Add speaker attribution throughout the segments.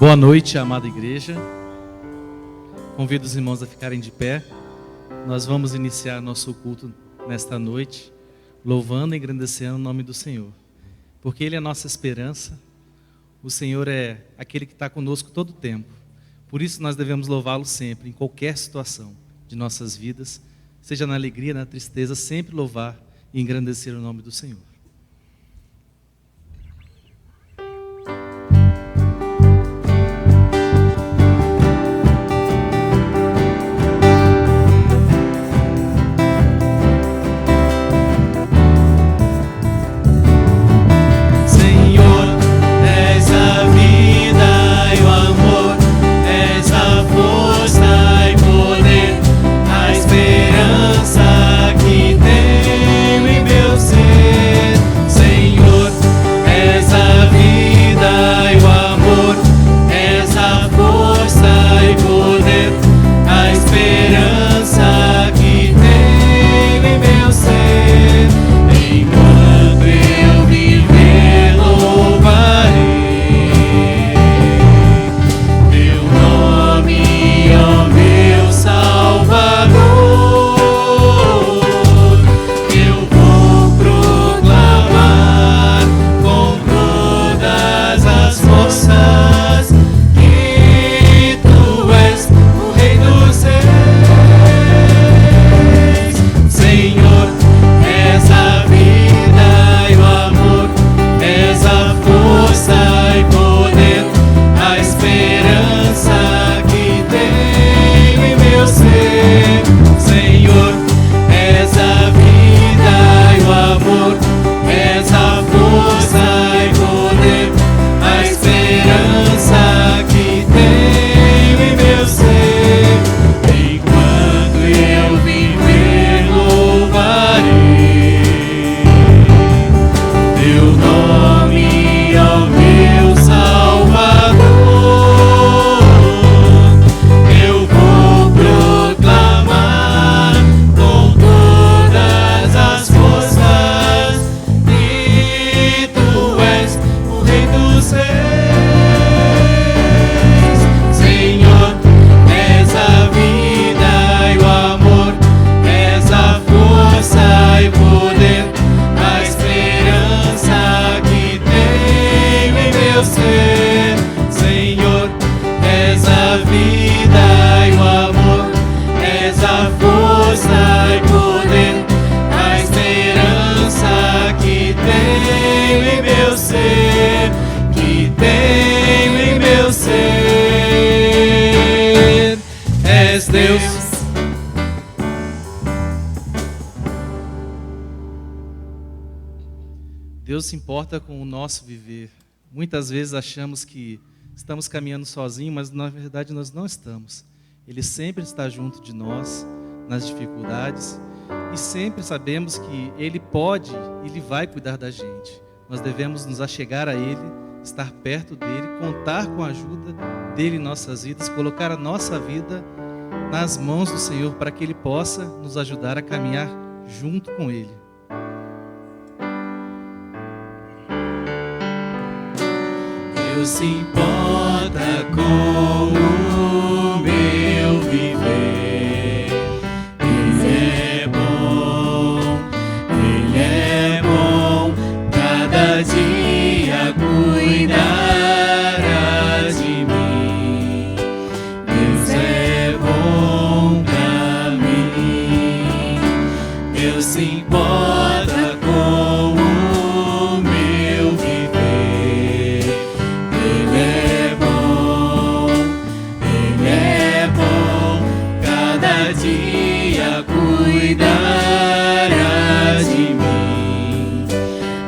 Speaker 1: Boa noite, amada igreja. Convido os irmãos a ficarem de pé. Nós vamos iniciar nosso culto nesta noite, louvando e engrandecendo o nome do Senhor. Porque Ele é a nossa esperança. O Senhor é aquele que está conosco todo o tempo. Por isso nós devemos louvá-lo sempre, em qualquer situação de nossas vidas. Seja na alegria, na tristeza, sempre louvar e engrandecer o nome do Senhor. Deus se importa com o nosso viver. Muitas vezes achamos que estamos caminhando sozinhos, mas na verdade nós não estamos. Ele sempre está junto de nós nas dificuldades e sempre sabemos que Ele pode e Ele vai cuidar da gente. Nós devemos nos achegar a Ele, estar perto dEle, contar com a ajuda dEle em nossas vidas, colocar a nossa vida nas mãos do Senhor para que Ele possa nos ajudar a caminhar junto com Ele.
Speaker 2: Deus se importa com o meu viver. Ele é bom, cada dia cuidará de mim. Deus é bom pra mim. Deus se importa com o meu viver. Ele é bom, cada dia cuidará de mim.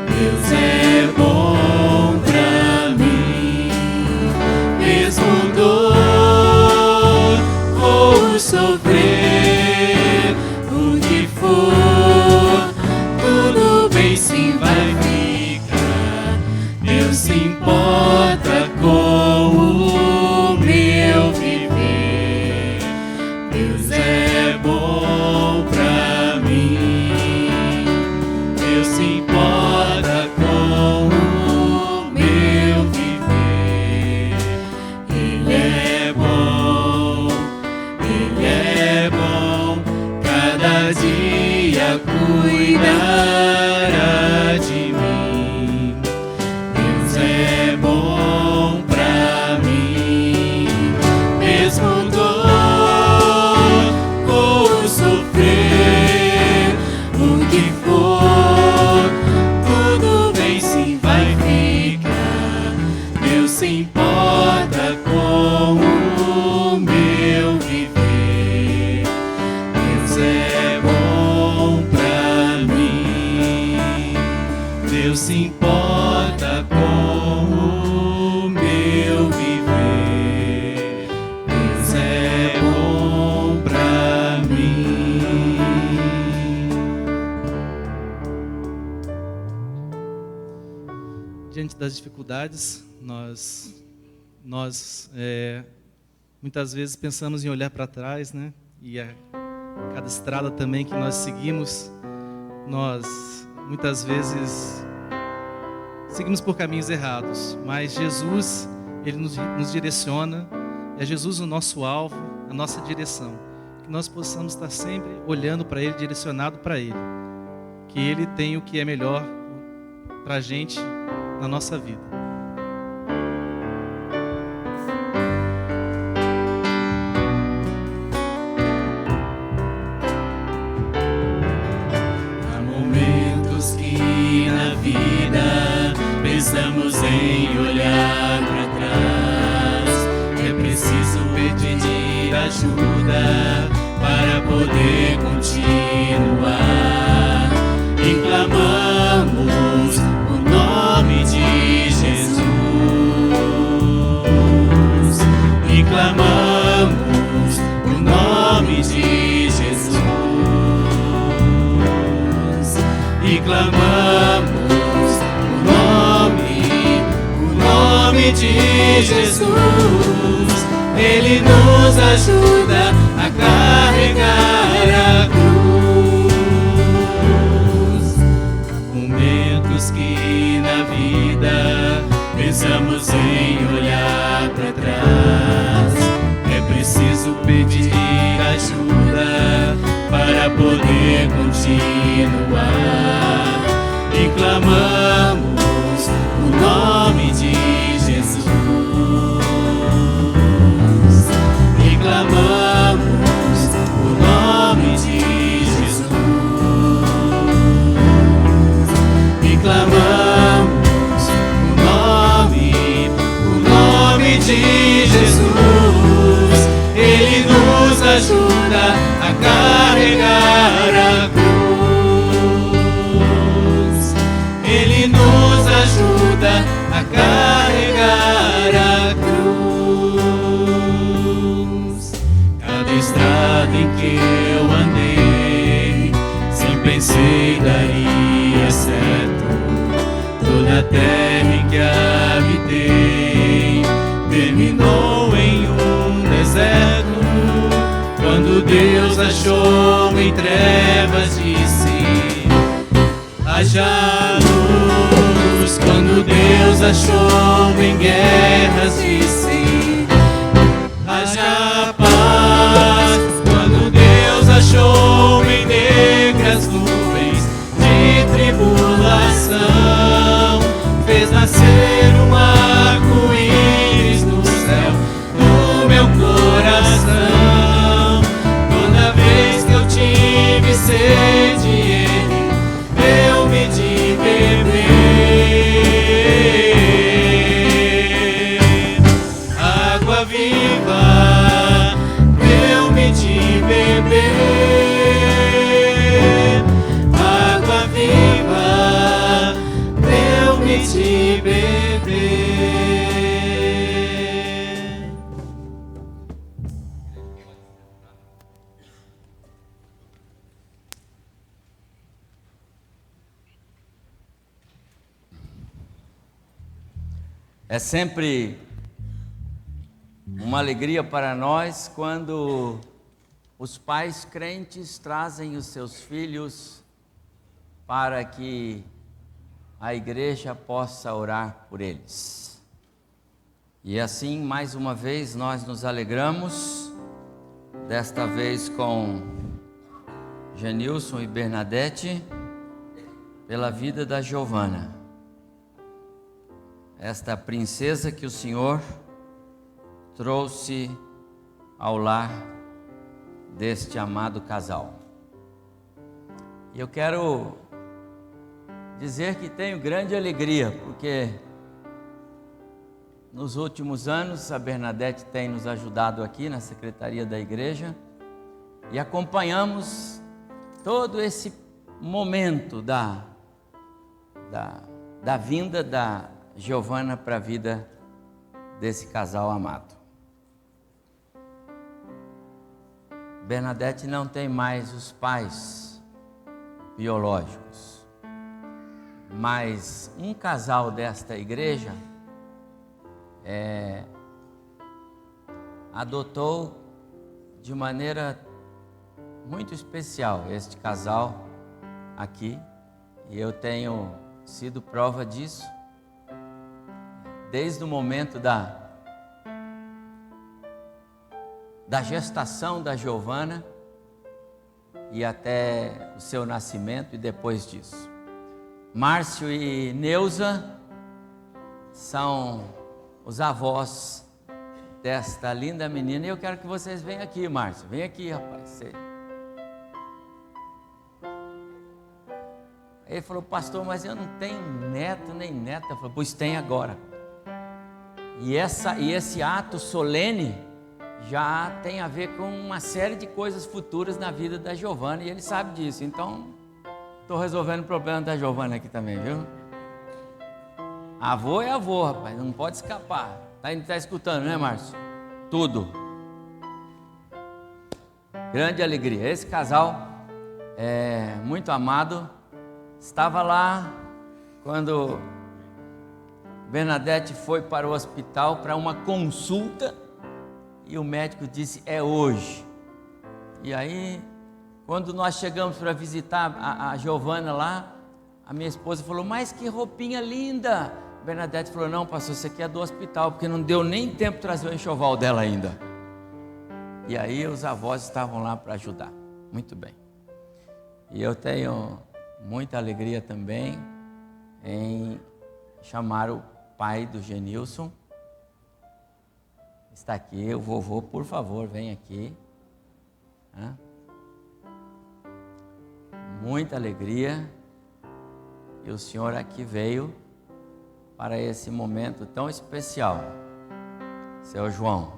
Speaker 2: Deus é bom pra mim. Mesmo dor ou sofrer, o que for, tudo bem, sim, vai ficar. Deus se importa com o meu viver. Deus é bom pra mim. Deus se importa com o meu viver. cuidará de mim. Deus é bom pra mim, mesmo dor ou sofrer, o que for, tudo bem, sim, vai ficar. Deus se importa com o meu viver. Deus é bom pra mim. Deus se importa com o meu viver. Deus é bom pra mim.
Speaker 1: Diante das dificuldades, nós muitas vezes pensamos em olhar para trás, né? E cada estrada também que nós seguimos, nós muitas vezes seguimos por caminhos errados. Mas Jesus, Ele nos direciona, é Jesus o nosso alvo, a nossa direção. Que nós possamos estar sempre olhando para Ele, direcionado para Ele. Que Ele tem o que é melhor para a gente na nossa vida.
Speaker 2: Pensamos em olhar para trás, é preciso pedir ajuda para poder continuar. E clamamos o nome de Jesus. E clamamos o nome de Jesus. E clamamos de Jesus. Ele nos ajuda a carregar a cruz. Momentos que na vida pensamos em olhar para trás, é preciso pedir ajuda para poder continuar. E clamamos o nome de Jesus. E clamamos o nome de Jesus. E clamamos o nome de Jesus. Ele nos ajuda a carregar a cruz. Ele nos ajuda a carregar a cruz. Cada estrada em que eu andei, sem pensei daria certo. Toda a terra em que habitei terminou em um deserto. Quando Deus achou em trevas, disse: haja luz. Quando Deus achou em guerras, disse: haja paz. Quando Deus achou em negras nuvens de tribulação, fez nascer um arco-íris no céu do meu coração. Toda vez que eu tive sede, Ele deu-me de beber. Água viva, deu-me de beber. Água viva, deu-me de beber.
Speaker 3: É sempre uma alegria para nós quando os pais crentes trazem os seus filhos para que a igreja possa orar por eles. E assim, mais uma vez, nós nos alegramos, desta vez com Genilson e Bernadette, pela vida da Giovana, esta princesa que o Senhor trouxe ao lar deste amado casal. E eu quero dizer que tenho grande alegria, porque nos últimos anos a Bernadette tem nos ajudado aqui na secretaria da igreja e acompanhamos todo esse momento da vinda da Giovana para a vida desse casal amado. Bernadette não tem mais os pais biológicos, mas um casal desta igreja adotou de maneira muito especial este casal aqui, e eu tenho sido prova disso desde o momento da gestação da Giovana e até o seu nascimento e depois disso. Márcio e Neuza são os avós desta linda menina, e eu quero que vocês venham aqui, Márcio, vem aqui, rapaz. Ele falou: pastor, mas eu não tenho neto nem neta. Eu falei: pois tem agora. E esse ato solene já tem a ver com uma série de coisas futuras na vida da Giovana, e ele sabe disso. Então, estou resolvendo o problema da Giovana aqui também, viu? Avô é avô, rapaz, não pode escapar. Tá escutando, né, Márcio? Tudo. Grande alegria. Esse casal é muito amado. Estava lá quando Bernadette foi para o hospital para uma consulta e o médico disse: é hoje. E aí, quando nós chegamos para visitar a Giovana lá, a minha esposa falou: mas que roupinha linda. Bernadette falou: não, pastor, isso aqui é do hospital, porque não deu nem tempo de trazer o enxoval dela ainda. E aí os avós estavam lá para ajudar. Muito bem. E eu tenho muita alegria também em chamar o pai do Genilson. Está aqui, o vovô, por favor, vem aqui. Muita alegria. E o senhor aqui veio para esse momento tão especial. Seu João,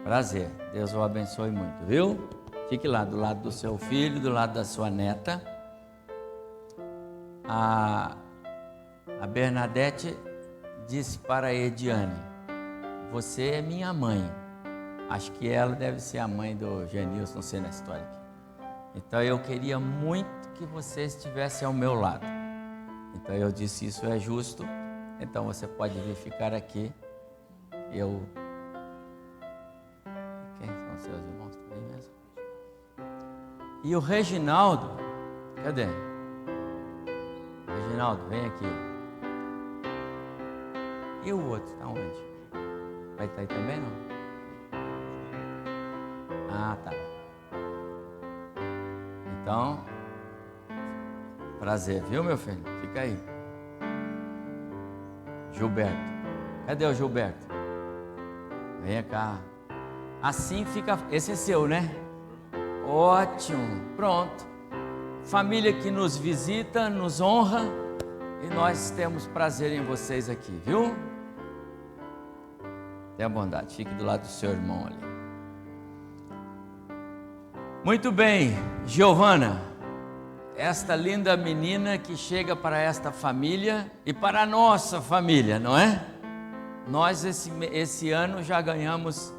Speaker 3: prazer, Deus o abençoe muito, viu? Fique lá do lado do seu filho, do lado da sua neta. A Bernadette disse para a Ediane: você é minha mãe. Acho que ela deve ser a mãe do Genilson, não sei na história aqui. Então eu queria muito que você estivesse ao meu lado. Então eu disse: isso é justo, então você pode vir ficar aqui. Quem são seus irmãos também mesmo? E o Reginaldo, cadê? Reginaldo, vem aqui. E o outro, está onde? Vai estar aí também, não? Ah, tá. Então, prazer, viu, meu filho? Fica aí. Gilberto. Cadê o Gilberto? Venha cá. Assim fica. Esse é seu, né? Ótimo. Pronto. Família que nos visita, nos honra, e nós temos prazer em vocês aqui, viu? Tenha bondade, fique do lado do seu irmão ali. Muito bem, Giovana, esta linda menina que chega para esta família e para a nossa família, não é? Nós esse ano já ganhamos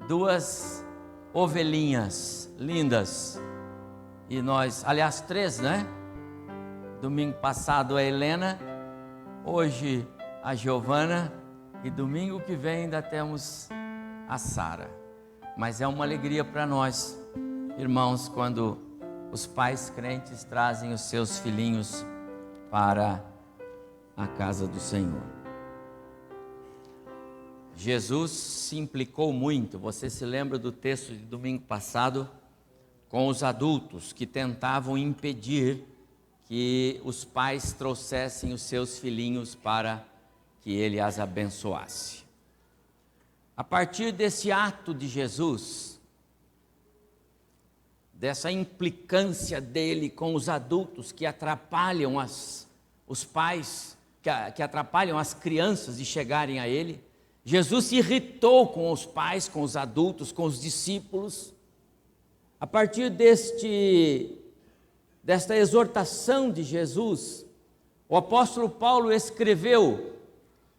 Speaker 3: 2 ovelhinhas lindas. E nós, aliás, 3, né? Domingo passado a Helena, hoje a Giovana, e domingo que vem ainda temos a Sara. Mas é uma alegria para nós, irmãos, quando os pais crentes trazem os seus filhinhos para a casa do Senhor. Jesus se implicou muito. Você se lembra do texto de domingo passado? com os adultos que tentavam impedir que os pais trouxessem os seus filhinhos para que ele as abençoasse. A partir desse ato de Jesus, dessa implicância dele com os adultos que atrapalham os pais, que atrapalham as crianças de chegarem a ele, Jesus se irritou com os pais, com os adultos, com os discípulos. A partir desta exortação de Jesus, o apóstolo Paulo escreveu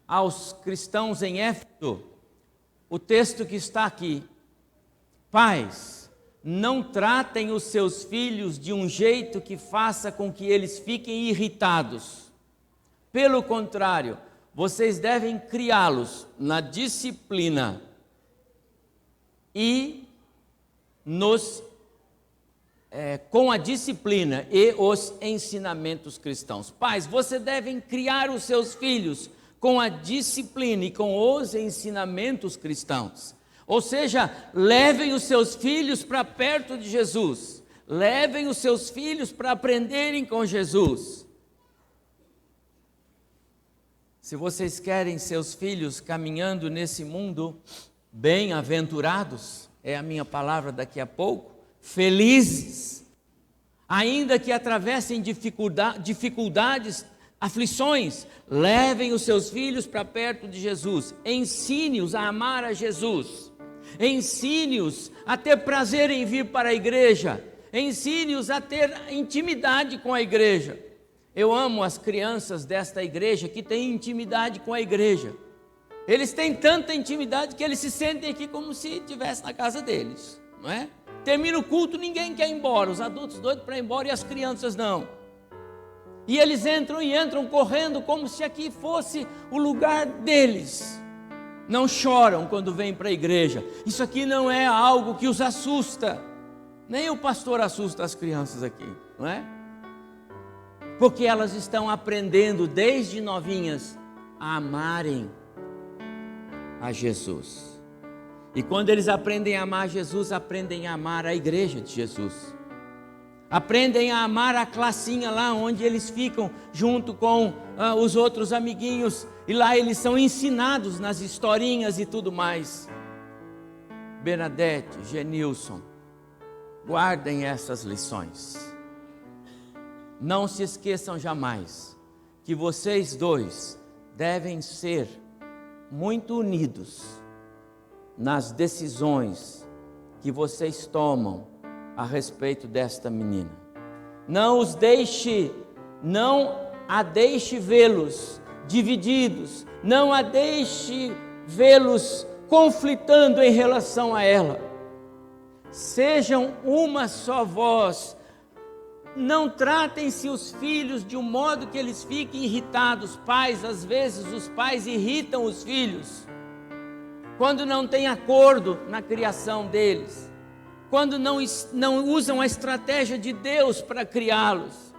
Speaker 3: aos cristãos em Éfeso o texto que está aqui: pais, não tratem os seus filhos de um jeito que faça com que eles fiquem irritados. Pelo contrário, vocês devem criá-los na disciplina e com a disciplina e os ensinamentos cristãos. Pais, vocês devem criar os seus filhos com a disciplina e com os ensinamentos cristãos. Ou seja, levem os seus filhos para perto de Jesus. Levem os seus filhos para aprenderem com Jesus. Se vocês querem seus filhos caminhando nesse mundo bem-aventurados, é a minha palavra daqui a pouco, felizes, ainda que atravessem dificuldades, aflições, levem os seus filhos para perto de Jesus, ensine-os a amar a Jesus, ensine-os a ter prazer em vir para a igreja, ensine-os a ter intimidade com a igreja. Eu amo as crianças desta igreja que têm intimidade com a igreja. Eles têm tanta intimidade que eles se sentem aqui como se estivessem na casa deles, não é? Termina o culto, ninguém quer ir embora, os adultos doidos para ir embora e as crianças não. E eles entram correndo como se aqui fosse o lugar deles. Não choram quando vêm para a igreja. Isso aqui não é algo que os assusta. Nem o pastor assusta as crianças aqui, não é? Porque elas estão aprendendo desde novinhas a amarem a Jesus. E quando eles aprendem a amar Jesus, aprendem a amar a igreja de Jesus. Aprendem a amar a classinha lá onde eles ficam junto com os outros amiguinhos. E lá eles são ensinados nas historinhas e tudo mais. Bernadette, Genilson, guardem essas lições. Não se esqueçam jamais que vocês dois devem ser muito unidos nas decisões que vocês tomam a respeito desta menina. Não a deixe vê-los divididos, não a deixe vê-los conflitando em relação a ela. Sejam uma só voz. Não tratem seus filhos de um modo que eles fiquem irritados. Pais, às vezes os pais irritam os filhos quando não tem acordo na criação deles, quando não usam a estratégia de Deus para criá-los.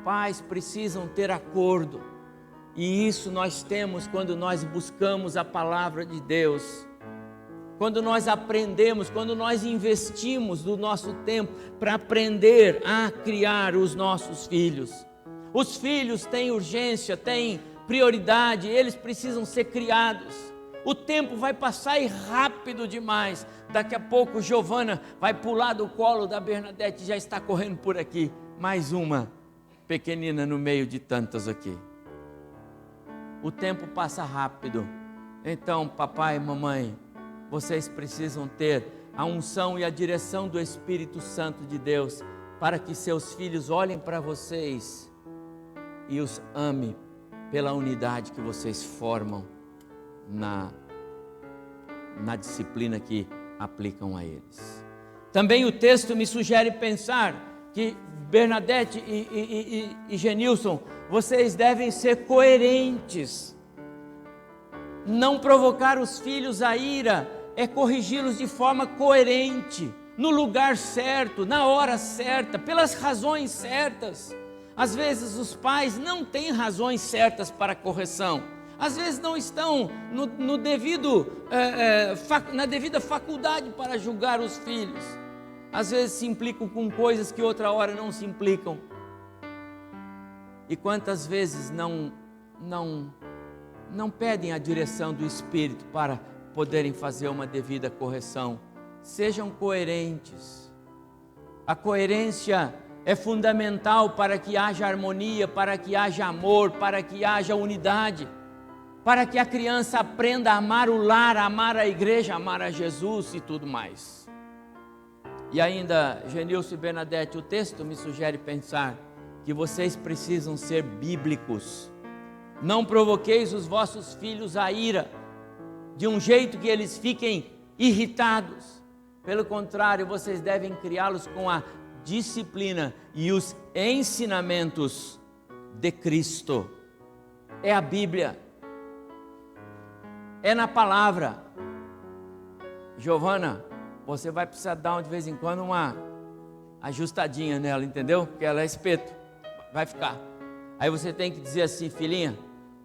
Speaker 3: Pais precisam ter acordo, e isso nós temos quando nós buscamos a palavra de Deus. Quando nós aprendemos, quando nós investimos do nosso tempo para aprender a criar os nossos filhos. Os filhos têm urgência, têm prioridade, eles precisam ser criados. O tempo vai passar rápido demais. Daqui a pouco Giovana vai pular do colo da Bernadette e já está correndo por aqui. Mais uma pequenina no meio de tantas aqui. O tempo passa rápido. Então, papai e mamãe, vocês precisam ter a unção e a direção do Espírito Santo de Deus para que seus filhos olhem para vocês e os amem pela unidade que vocês formam na disciplina que aplicam a eles. Também o texto me sugere pensar que Bernadette e Genilson, vocês devem ser coerentes. Não provocar os filhos a ira é corrigi-los de forma coerente, no lugar certo, na hora certa, pelas razões certas. Às vezes os pais não têm razões certas para a correção, às vezes não estão na devida faculdade para julgar os filhos. Às vezes se implicam com coisas que outra hora não se implicam. E quantas vezes não pedem a direção do Espírito para poderem fazer uma devida correção. Sejam coerentes. A coerência é fundamental para que haja harmonia, para que haja amor, para que haja unidade, para que a criança aprenda a amar o lar, a amar a igreja, a amar a Jesus e tudo mais. E ainda, Genilson e Bernadette, o texto me sugere pensar que vocês precisam ser bíblicos. Não provoqueis os vossos filhos à ira, de um jeito que eles fiquem irritados. Pelo contrário, vocês devem criá-los com a disciplina e os ensinamentos de Cristo. É a Bíblia, é na palavra. Giovana, você vai precisar dar de vez em quando uma ajustadinha nela, entendeu? Porque ela é espeto, vai ficar. Aí você tem que dizer assim: filhinha,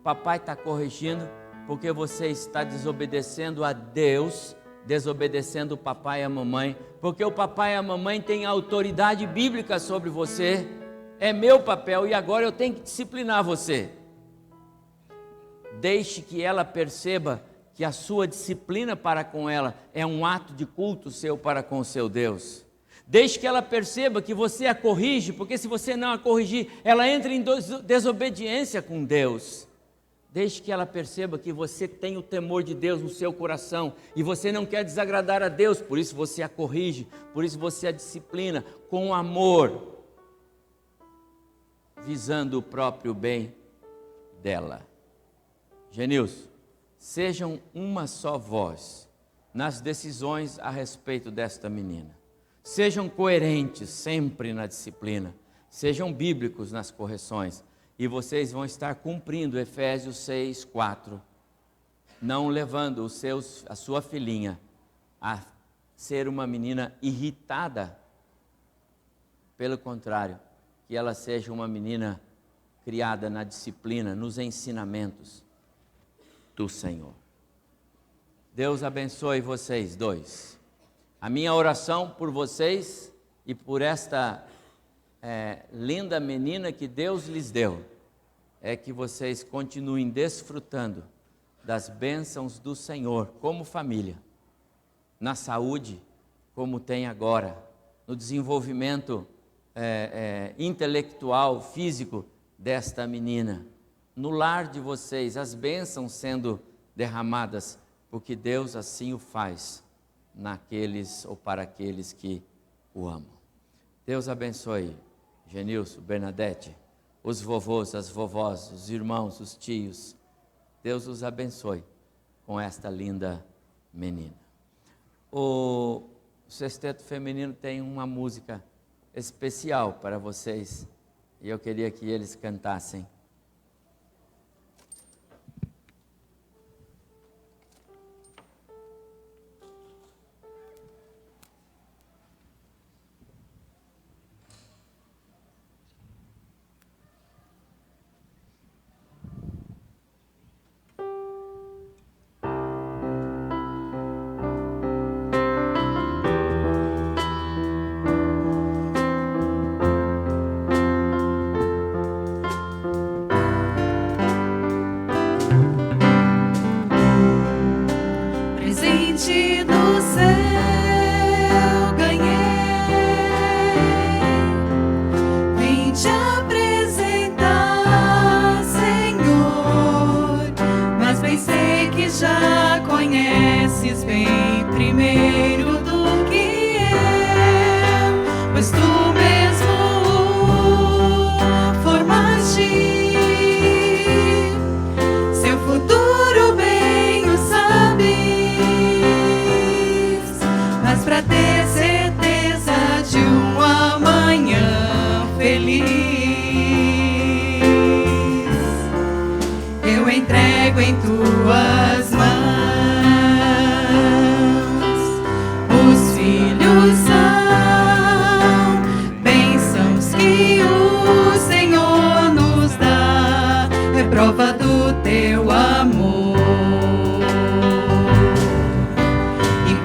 Speaker 3: papai está corrigindo porque você está desobedecendo a Deus, desobedecendo o papai e a mamãe, porque o papai e a mamãe têm autoridade bíblica sobre você. É meu papel e agora eu tenho que disciplinar você. Deixe que ela perceba que a sua disciplina para com ela é um ato de culto seu para com o seu Deus. Deixe que ela perceba que você a corrige, porque se você não a corrigir, ela entra em desobediência com Deus. Deixe que ela perceba que você tem o temor de Deus no seu coração e você não quer desagradar a Deus, por isso você a corrige, por isso você a disciplina com amor, visando o próprio bem dela. Genilson, sejam uma só voz nas decisões a respeito desta menina. Sejam coerentes sempre na disciplina. Sejam bíblicos nas correções. E vocês vão estar cumprindo Efésios 6:4. Não levando a sua filhinha a ser uma menina irritada. Pelo contrário, que ela seja uma menina criada na disciplina, nos ensinamentos do Senhor. Deus abençoe vocês dois. A minha oração por vocês e por esta linda menina que Deus lhes deu é que vocês continuem desfrutando das bênçãos do Senhor como família, na saúde como tem agora, no desenvolvimento intelectual, físico desta menina, no lar de vocês, as bênçãos sendo derramadas, porque Deus assim o faz naqueles ou para aqueles que o amam. Deus abençoe Genilson, Bernadette, os vovôs, as vovós, os irmãos, os tios. Deus os abençoe com esta linda menina. O Sexteto Feminino tem uma música especial para vocês e eu queria que eles cantassem.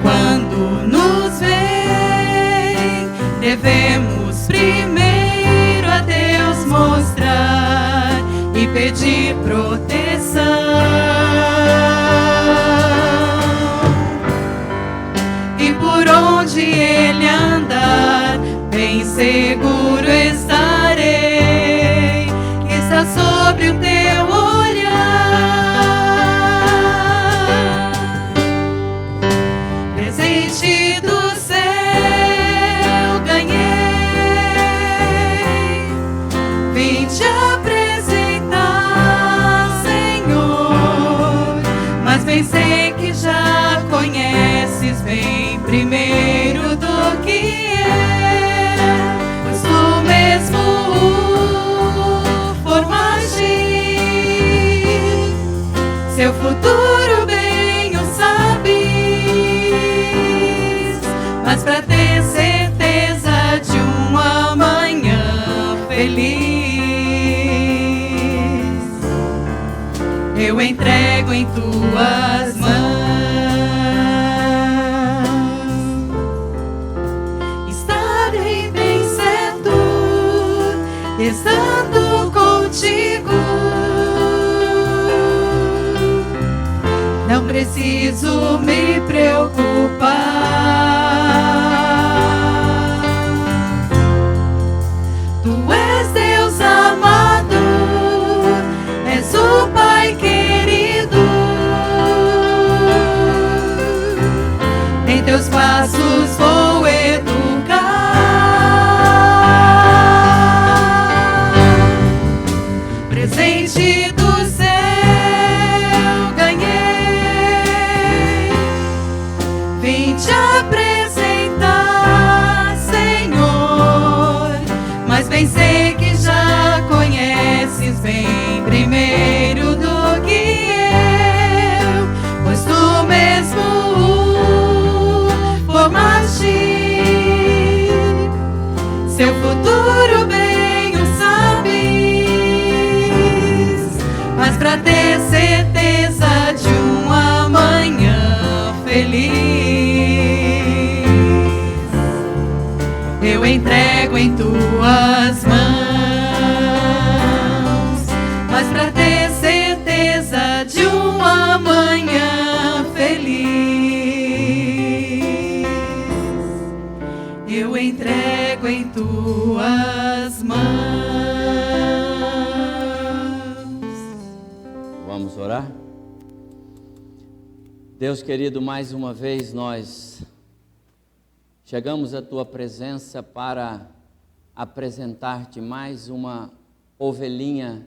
Speaker 4: Quando nos vem devemos primeiro a Deus mostrar e pedir proteção. E por onde Ele andar, bem seguro estarei, que está sobre o teu olhar. Presente do céu ganhei, vim te apresentar, Senhor, mas pensei que já conheces bem primeiro do que pois tu mesmo o formaste, seu futuro bem o sabes, mas pra ter certeza de um amanhã feliz, eu entrego em tuas mãos. Estando contigo, não preciso me preocupar. Tu és Deus amado, és o Pai querido, em teus passos vou educar. Presente do céu ganhei, vim te apresentar, Senhor, mas bem sei que já conheces bem primeiro do que eu, pois tu mesmo o formaste, seu futuro bem o sabes, mas pra ter certeza de um amanhã feliz, eu entrego em tuas mãos. Mas pra ter certeza de um amanhã feliz, eu entrego em tuas mãos.
Speaker 3: Vamos orar? Deus querido, mais uma vez nós chegamos à Tua presença para apresentar-te mais uma ovelhinha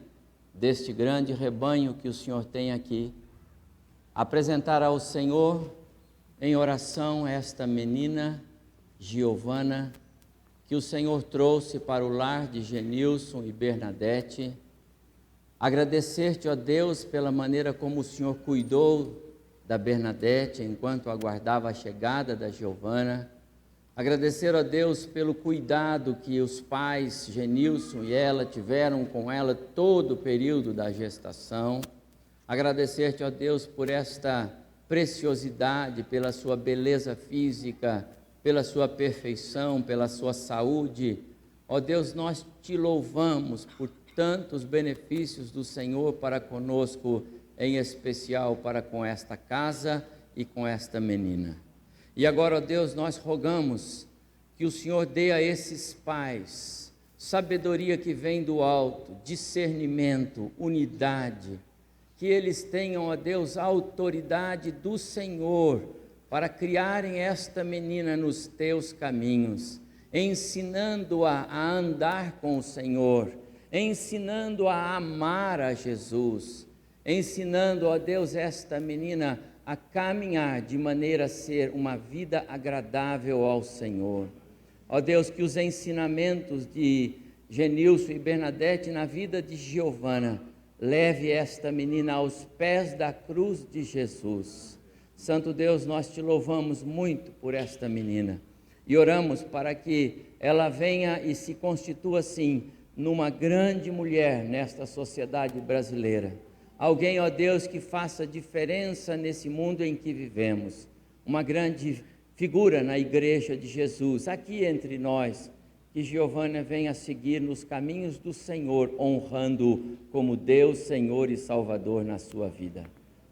Speaker 3: deste grande rebanho que o Senhor tem aqui. Apresentar ao Senhor em oração esta menina, Giovana, que o Senhor trouxe para o lar de Genilson e Bernadette. Agradecer-te, ó Deus, pela maneira como o Senhor cuidou da Bernadette enquanto aguardava a chegada da Giovana. Agradecer a Deus pelo cuidado que os pais, Genilson e ela, tiveram com ela todo o período da gestação. Agradecer-te, ó Deus, por esta preciosidade, pela sua beleza física, pela sua perfeição, pela sua saúde. Ó Deus, nós te louvamos por tantos benefícios do Senhor para conosco, em especial para com esta casa e com esta menina. E agora, ó Deus, nós rogamos que o Senhor dê a esses pais sabedoria que vem do alto, discernimento, unidade, que eles tenham, ó Deus, a autoridade do Senhor para criarem esta menina nos teus caminhos, ensinando-a a andar com o Senhor, ensinando-a a amar a Jesus, ensinando, ó Deus, esta menina a caminhar de maneira a ser uma vida agradável ao Senhor. Ó Deus, que os ensinamentos de Genilson e Bernadette na vida de Giovana leve esta menina aos pés da cruz de Jesus. Santo Deus, nós te louvamos muito por esta menina e oramos para que ela venha e se constitua assim numa grande mulher nesta sociedade brasileira. Alguém, ó Deus, que faça diferença nesse mundo em que vivemos. Uma grande figura na igreja de Jesus, aqui entre nós, que Giovana venha seguir nos caminhos do Senhor, honrando-o como Deus, Senhor e Salvador na sua vida.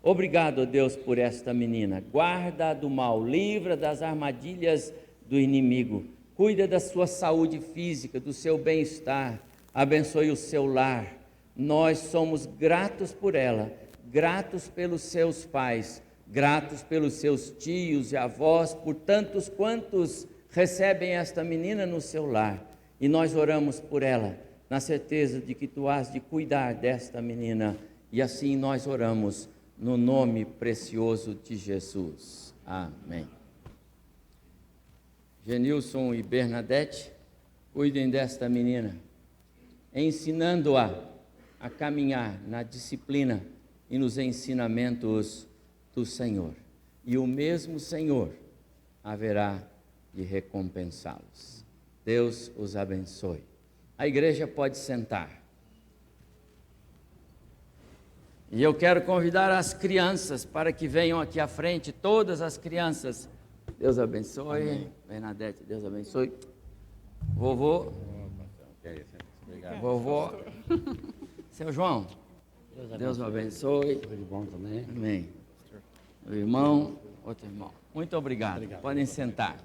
Speaker 3: Obrigado, Deus, por esta menina. Guarda do mal, livra das armadilhas do inimigo. Cuida da sua saúde física, do seu bem-estar. Abençoe o seu lar. Nós somos gratos por ela, gratos pelos seus pais, gratos pelos seus tios e avós, por tantos quantos recebem esta menina no seu lar. E nós oramos por ela, na certeza de que tu has de cuidar desta menina. E assim nós oramos no nome precioso de Jesus. Amém. Genilson e Bernadette, cuidem desta menina, ensinando-a a caminhar na disciplina e nos ensinamentos do Senhor. E o mesmo Senhor haverá de recompensá-los. Deus os abençoe. A igreja pode sentar. E eu quero convidar as crianças para que venham aqui à frente, todas as crianças. Deus abençoe. Amém. Bernadette, Deus abençoe. Vovô. Obrigado. Vovó. Seu João, Deus abençoe.
Speaker 5: Tudo bom também.
Speaker 3: Amém. O irmão, outro irmão. Muito obrigado. Podem sentar.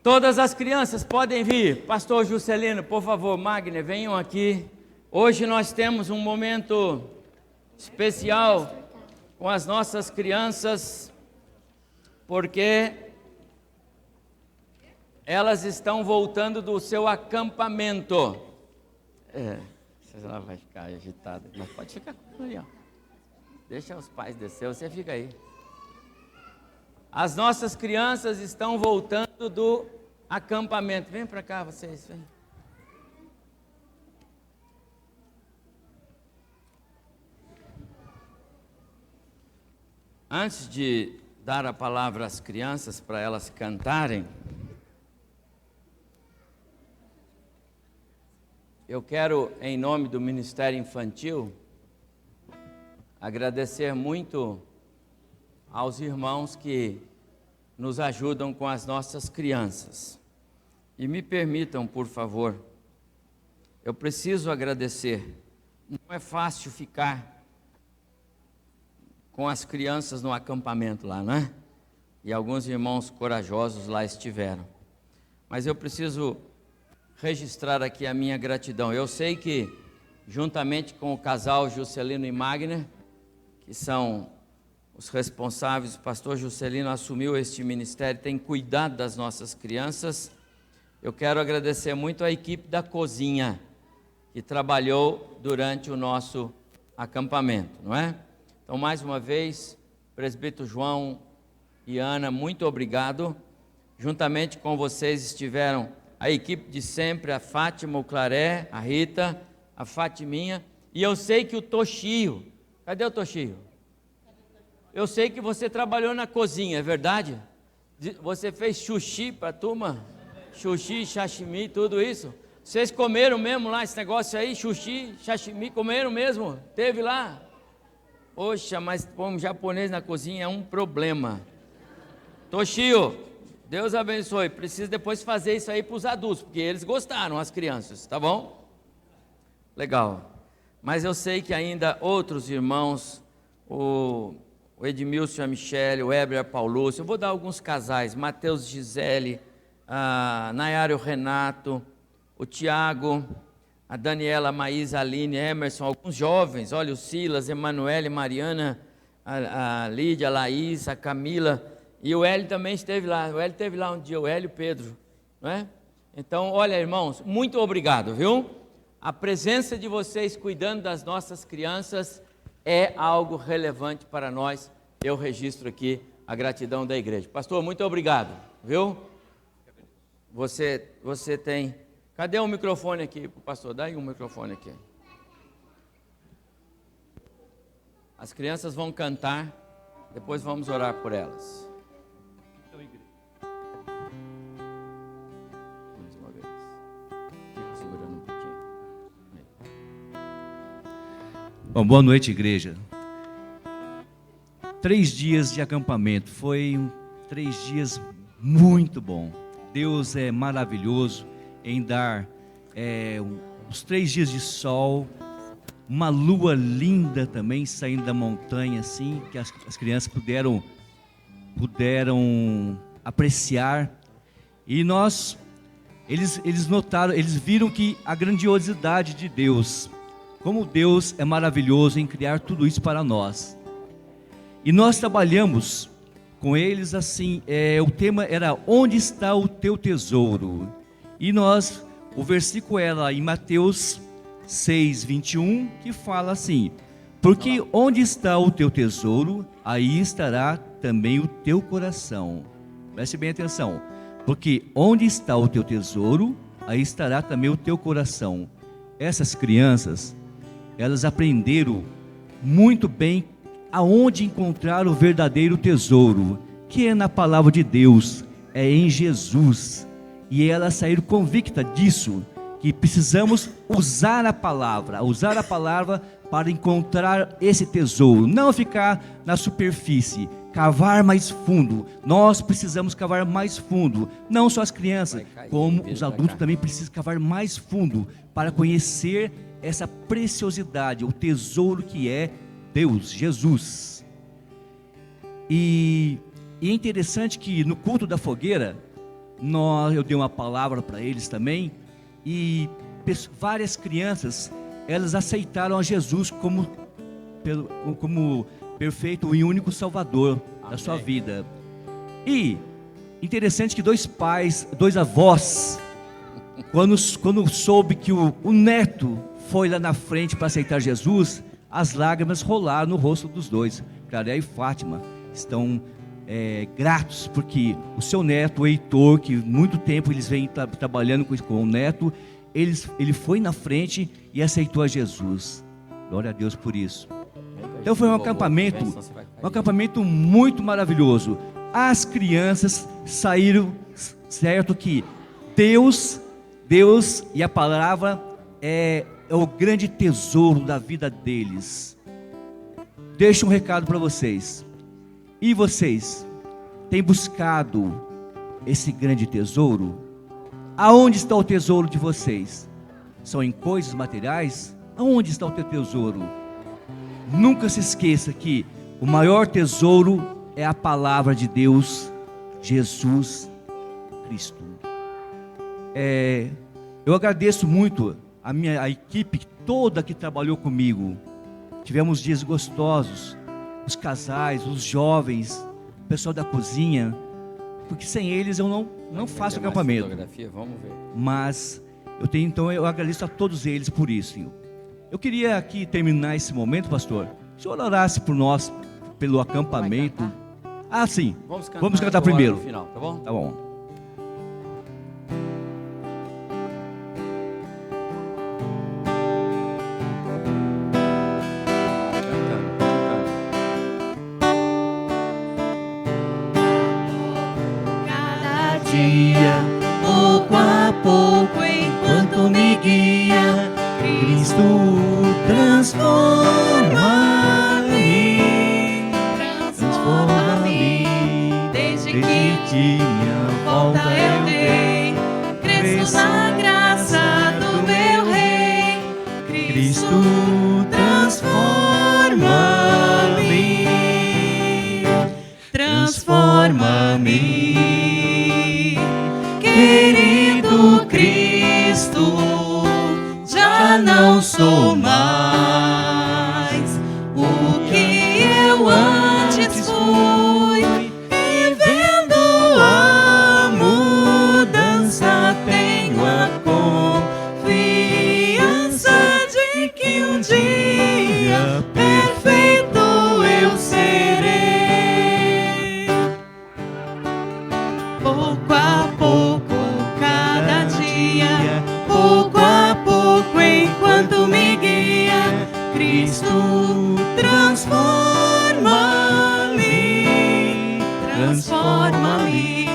Speaker 3: Todas as crianças podem vir. Pastor Juscelino, por favor, Magner, venham aqui. Hoje nós temos um momento especial com as nossas crianças, porque elas estão voltando do seu acampamento. Ela vai ficar agitada, mas pode ficar ali, ó. Deixa os pais descer, você fica aí. As nossas crianças estão voltando do acampamento. Vem para cá, vocês, vem. Antes de dar a palavra às crianças para elas cantarem, eu quero, em nome do Ministério Infantil, agradecer muito aos irmãos que nos ajudam com as nossas crianças. E me permitam, por favor, eu preciso agradecer. Não é fácil ficar com as crianças no acampamento lá, não é? E alguns irmãos corajosos lá estiveram. Mas eu preciso registrar aqui a minha gratidão. Eu sei que, juntamente com o casal Juscelino e Magner, que são os responsáveis, o pastor Juscelino assumiu este ministério, tem cuidado das nossas crianças. Eu quero agradecer muito a equipe da cozinha, que trabalhou durante o nosso acampamento, não é? Então, mais uma vez, presbítero João e Ana, muito obrigado. Juntamente com vocês estiveram a equipe de sempre, a Fátima, o Claré, a Rita, a Fatiminha. E eu sei que o Toshio, cadê o Toshio? Eu sei que você trabalhou na cozinha, é verdade? Você fez sushi para a turma? Sushi, sashimi, tudo isso? Vocês comeram mesmo lá esse negócio aí? Sushi, sashimi, comeram mesmo? Teve lá? Poxa, mas como japonês na cozinha é um problema. Toshio, Deus abençoe. Precisa depois fazer isso aí para os adultos, porque eles gostaram, as crianças, tá bom? Legal. Mas eu sei que ainda outros irmãos, o Edmilson e a Michele, o Heber e a Paulúcio, eu vou dar alguns casais, Mateus e Gisele, a Nayara e o Renato, o Tiago, a Daniela, a Maísa, a Aline, Emerson, alguns jovens, olha, o Silas, Emanuele, Mariana, a Lídia, a Laís, a Camila, e o Hélio também esteve lá. O Hélio esteve lá um dia, o Hélio e o Pedro, não é? Então, olha, irmãos, muito obrigado, viu? A presença de vocês cuidando das nossas crianças é algo relevante para nós. Eu registro aqui a gratidão da igreja. Pastor, muito obrigado, viu? Você tem... Cadê o microfone aqui, pastor? Dá aí um microfone aqui. As crianças vão cantar, depois vamos orar por elas. Mais uma vez. Fica segurando um pouquinho.
Speaker 6: Bom, boa noite, igreja. 3 dias de acampamento, foi 3 dias muito bom. Deus é maravilhoso. em dar uns 3 dias de sol, uma lua linda também saindo da montanha, assim, que as crianças puderam apreciar. E eles notaram, eles viram que a grandiosidade de Deus, como Deus é maravilhoso em criar tudo isso para nós. E nós trabalhamos com eles assim, o tema era: onde está o teu tesouro? E o versículo era em Mateus 6:21, que fala assim: porque onde está o teu tesouro, aí estará também o teu coração. Preste bem atenção. Porque onde está o teu tesouro, aí estará também o teu coração. Essas crianças, elas aprenderam muito bem aonde encontrar o verdadeiro tesouro, que é na palavra de Deus, é em Jesus. E elas saíram convictas disso, que precisamos usar a palavra para encontrar esse tesouro, não ficar na superfície, cavar mais fundo. Nós precisamos cavar mais fundo, não só as crianças, como os adultos também precisam cavar mais fundo para conhecer essa preciosidade, o tesouro que é Deus, Jesus. E é interessante que no culto da fogueira, eu dei uma palavra para eles também, e várias crianças, elas aceitaram a Jesus como perfeito e único Salvador da sua vida. E interessante que 2 avós, quando soube que o neto foi lá na frente para aceitar Jesus, as lágrimas rolaram no rosto dos dois. Claré e Fátima estão gratos, porque o seu neto, o Heitor, que muito tempo eles vêm trabalhando com o neto, ele foi na frente e aceitou a Jesus. Glória a Deus por isso. Então foi um acampamento muito maravilhoso. As crianças saíram certo que Deus e a palavra é o grande tesouro da vida deles. Deixo um recado para vocês. E vocês têm buscado esse grande tesouro? Aonde está o tesouro de vocês? São em coisas materiais? Aonde está o teu tesouro? Nunca se esqueça que o maior tesouro é a palavra de Deus, Jesus Cristo. Eu agradeço muito a equipe toda que trabalhou comigo. Tivemos dias gostosos, os casais, os jovens, o pessoal da cozinha, porque sem eles eu não faço acampamento.
Speaker 3: Vamos ver.
Speaker 6: Mas eu agradeço a todos eles por isso. Eu queria aqui terminar esse momento, pastor. Se o senhor orasse por nós, pelo acampamento. Ah, sim. Vamos cantar primeiro.
Speaker 3: No final, tá bom?
Speaker 6: Tá bom.
Speaker 4: Cada dia, pouco a pouco, enquanto me guia, Cristo transforma-me, desde que
Speaker 6: minha
Speaker 4: volta eu dei, cresço na graça do meu Rei. Cristo transforma-me, querido Cristo, já não sou mais o que eu antes fui, vivendo a mudança, tenho a confiança de que um dia perfeito eu serei. Pouco a pouco, cada dia, pouco a pouco, enquanto me guia, Cristo transforma-me,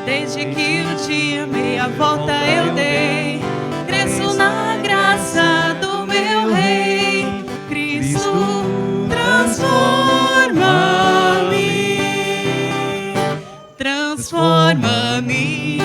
Speaker 4: desde que o dia meia volta eu dei, cresço na graça do meu Rei. Cristo transforma-me,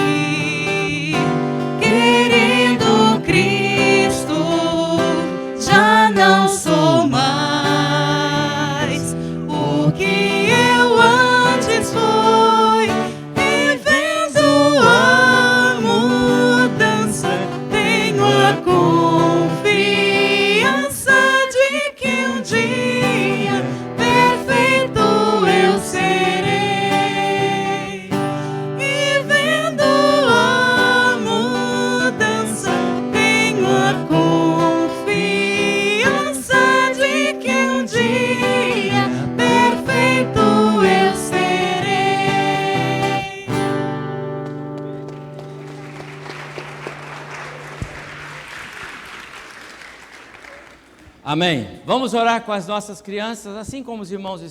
Speaker 3: Amém. Vamos orar com as nossas crianças, assim como os irmãos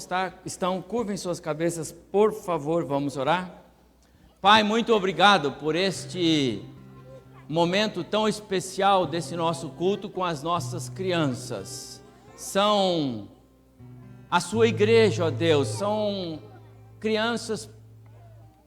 Speaker 3: estão, curvem suas cabeças, por favor, vamos orar. Pai, muito obrigado por este momento tão especial desse nosso culto com as nossas crianças. São a sua igreja, ó Deus, são crianças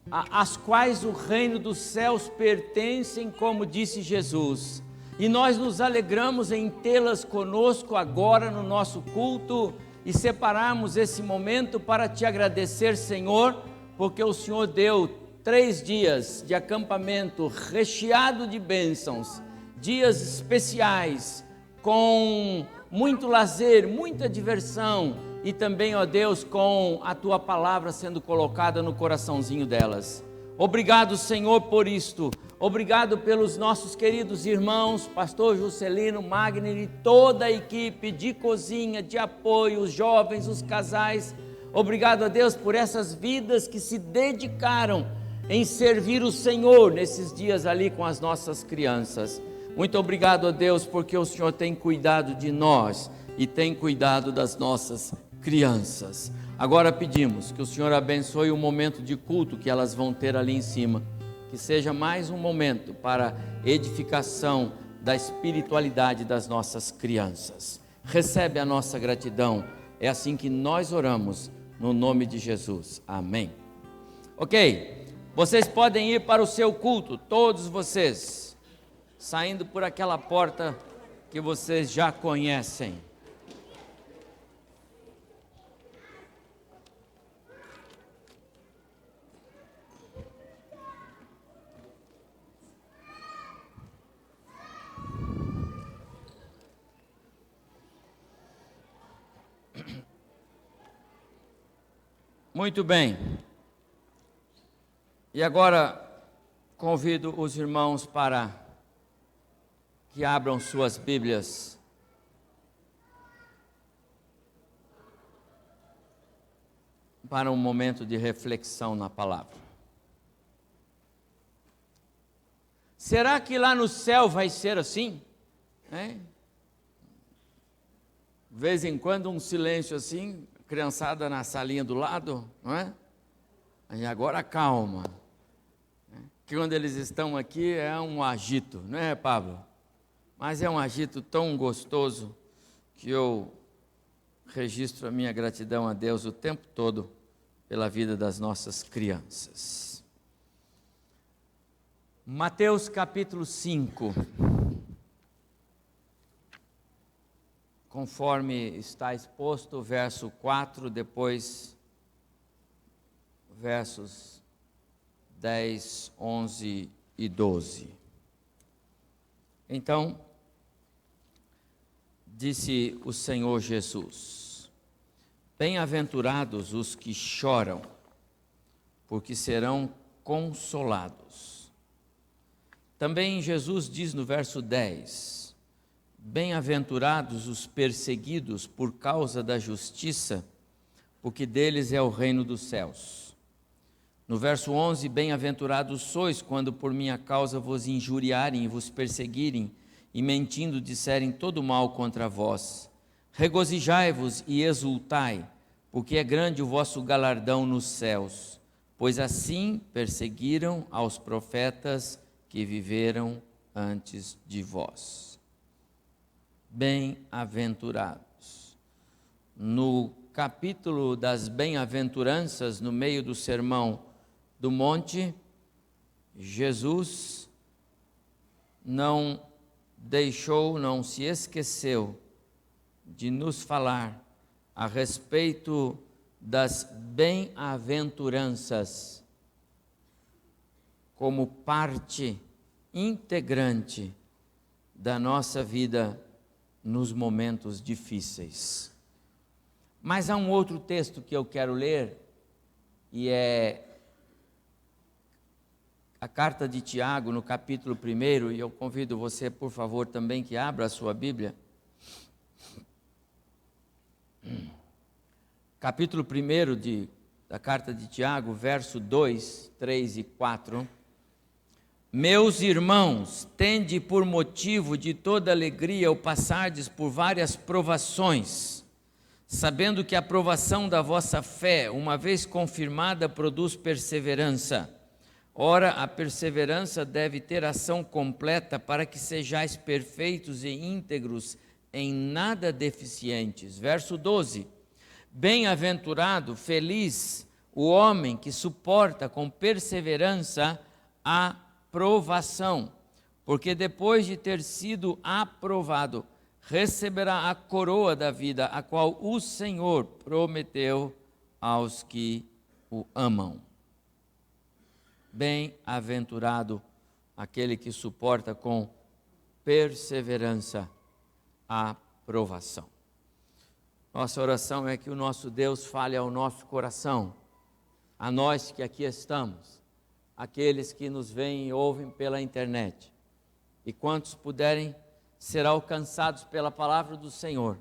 Speaker 3: às quais o reino dos céus pertencem, como disse Jesus. E nós nos alegramos em tê-las conosco agora no nosso culto e separarmos esse momento para te agradecer, Senhor, porque o Senhor deu 3 dias de acampamento recheado de bênçãos, dias especiais, com muito lazer, muita diversão e também, ó Deus, com a Tua palavra sendo colocada no coraçãozinho delas. Obrigado, Senhor, por isto. Obrigado pelos nossos queridos irmãos, pastor Juscelino, Magner e toda a equipe de cozinha, de apoio, os jovens, os casais. Obrigado a Deus por essas vidas que se dedicaram em servir o Senhor nesses dias ali com as nossas crianças. Muito obrigado a Deus porque o Senhor tem cuidado de nós e tem cuidado das nossas crianças. Agora pedimos que o Senhor abençoe o momento de culto que elas vão ter ali em cima. Que seja mais um momento para edificação da espiritualidade das nossas crianças. Recebe a nossa gratidão. É assim que nós oramos, no nome de Jesus. Amém. Ok, vocês podem ir para o seu culto, todos vocês, saindo por aquela porta que vocês já conhecem. Muito bem, e agora convido os irmãos para que abram suas Bíblias para um momento de reflexão na palavra. Será que lá no céu vai ser assim? De vez em quando um silêncio assim, criançada na salinha do lado, não é? E agora calma, que quando eles estão aqui é um agito, não é, Pablo? Mas é um agito tão gostoso que eu registro a minha gratidão a Deus o tempo todo pela vida das nossas crianças. Mateus capítulo 5. Conforme está exposto, verso 4, depois versos 10, 11 e 12. Então, disse o Senhor Jesus: bem-aventurados os que choram, porque serão consolados. Também Jesus diz no verso 10: bem-aventurados os perseguidos por causa da justiça, porque deles é o reino dos céus. No verso 11, bem-aventurados sois quando por minha causa vos injuriarem e vos perseguirem, e mentindo disserem todo mal contra vós. Regozijai-vos e exultai, porque é grande o vosso galardão nos céus, pois assim perseguiram aos profetas que viveram antes de vós. Bem-aventurados. No capítulo das bem-aventuranças, no meio do Sermão do Monte, Jesus não se esqueceu de nos falar a respeito das bem-aventuranças como parte integrante da nossa vida nos momentos difíceis. Mas há um outro texto que eu quero ler, e é a carta de Tiago, no capítulo 1, e eu convido você, por favor, também que abra a sua Bíblia. Capítulo 1 da carta de Tiago, verso 2, 3 e 4. Meus irmãos, tende por motivo de toda alegria o passardes por várias provações, sabendo que a provação da vossa fé, uma vez confirmada, produz perseverança. Ora, a perseverança deve ter ação completa, para que sejais perfeitos e íntegros, em nada deficientes. Verso 12. Bem-aventurado, feliz o homem que suporta com perseverança a provação, porque depois de ter sido aprovado, receberá a coroa da vida, a qual o Senhor prometeu aos que o amam. Bem-aventurado aquele que suporta com perseverança a provação. Nossa oração é que o nosso Deus fale ao nosso coração, a nós que aqui estamos, aqueles que nos veem e ouvem pela internet, e quantos puderem ser alcançados pela palavra do Senhor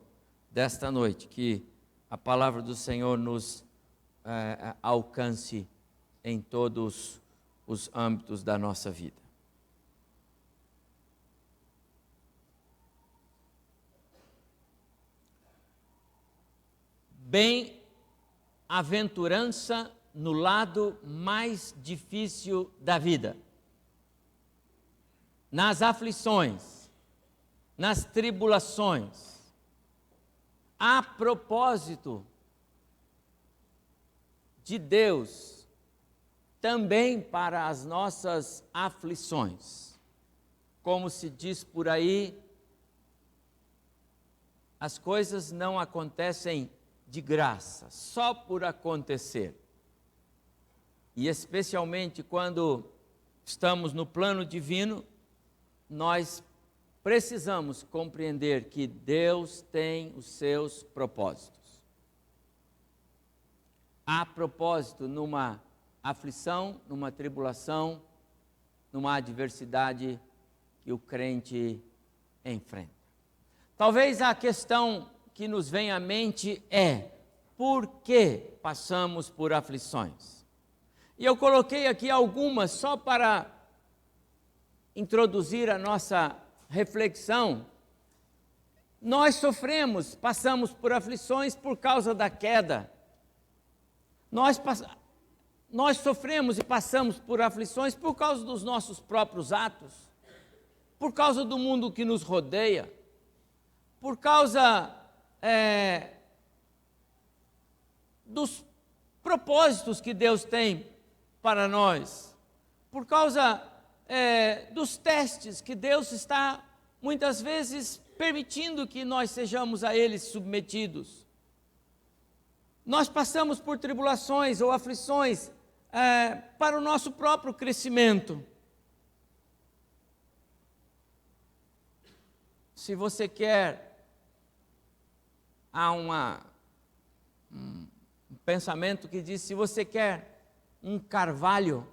Speaker 3: desta noite, que a palavra do Senhor nos alcance em todos os âmbitos da nossa vida. Bem-aventurança no lado mais difícil da vida, nas aflições, nas tribulações. A propósito de Deus, também para as nossas aflições. Como se diz por aí, as coisas não acontecem de graça, só por acontecer. E especialmente quando estamos no plano divino, nós precisamos compreender que Deus tem os seus propósitos. Há propósito numa aflição, numa tribulação, numa adversidade que o crente enfrenta. Talvez a questão que nos vem à mente é: por que passamos por aflições? E eu coloquei aqui algumas só para introduzir a nossa reflexão. Nós sofremos, passamos por aflições por causa da queda. Nós sofremos e passamos por aflições por causa dos nossos próprios atos, por causa do mundo que nos rodeia, por causa dos propósitos que Deus tem para nós, por causa dos testes que Deus está muitas vezes permitindo que nós sejamos a eles submetidos. Nós passamos por tribulações ou aflições para o nosso próprio crescimento. Se você quer, há um pensamento que diz: se você quer um carvalho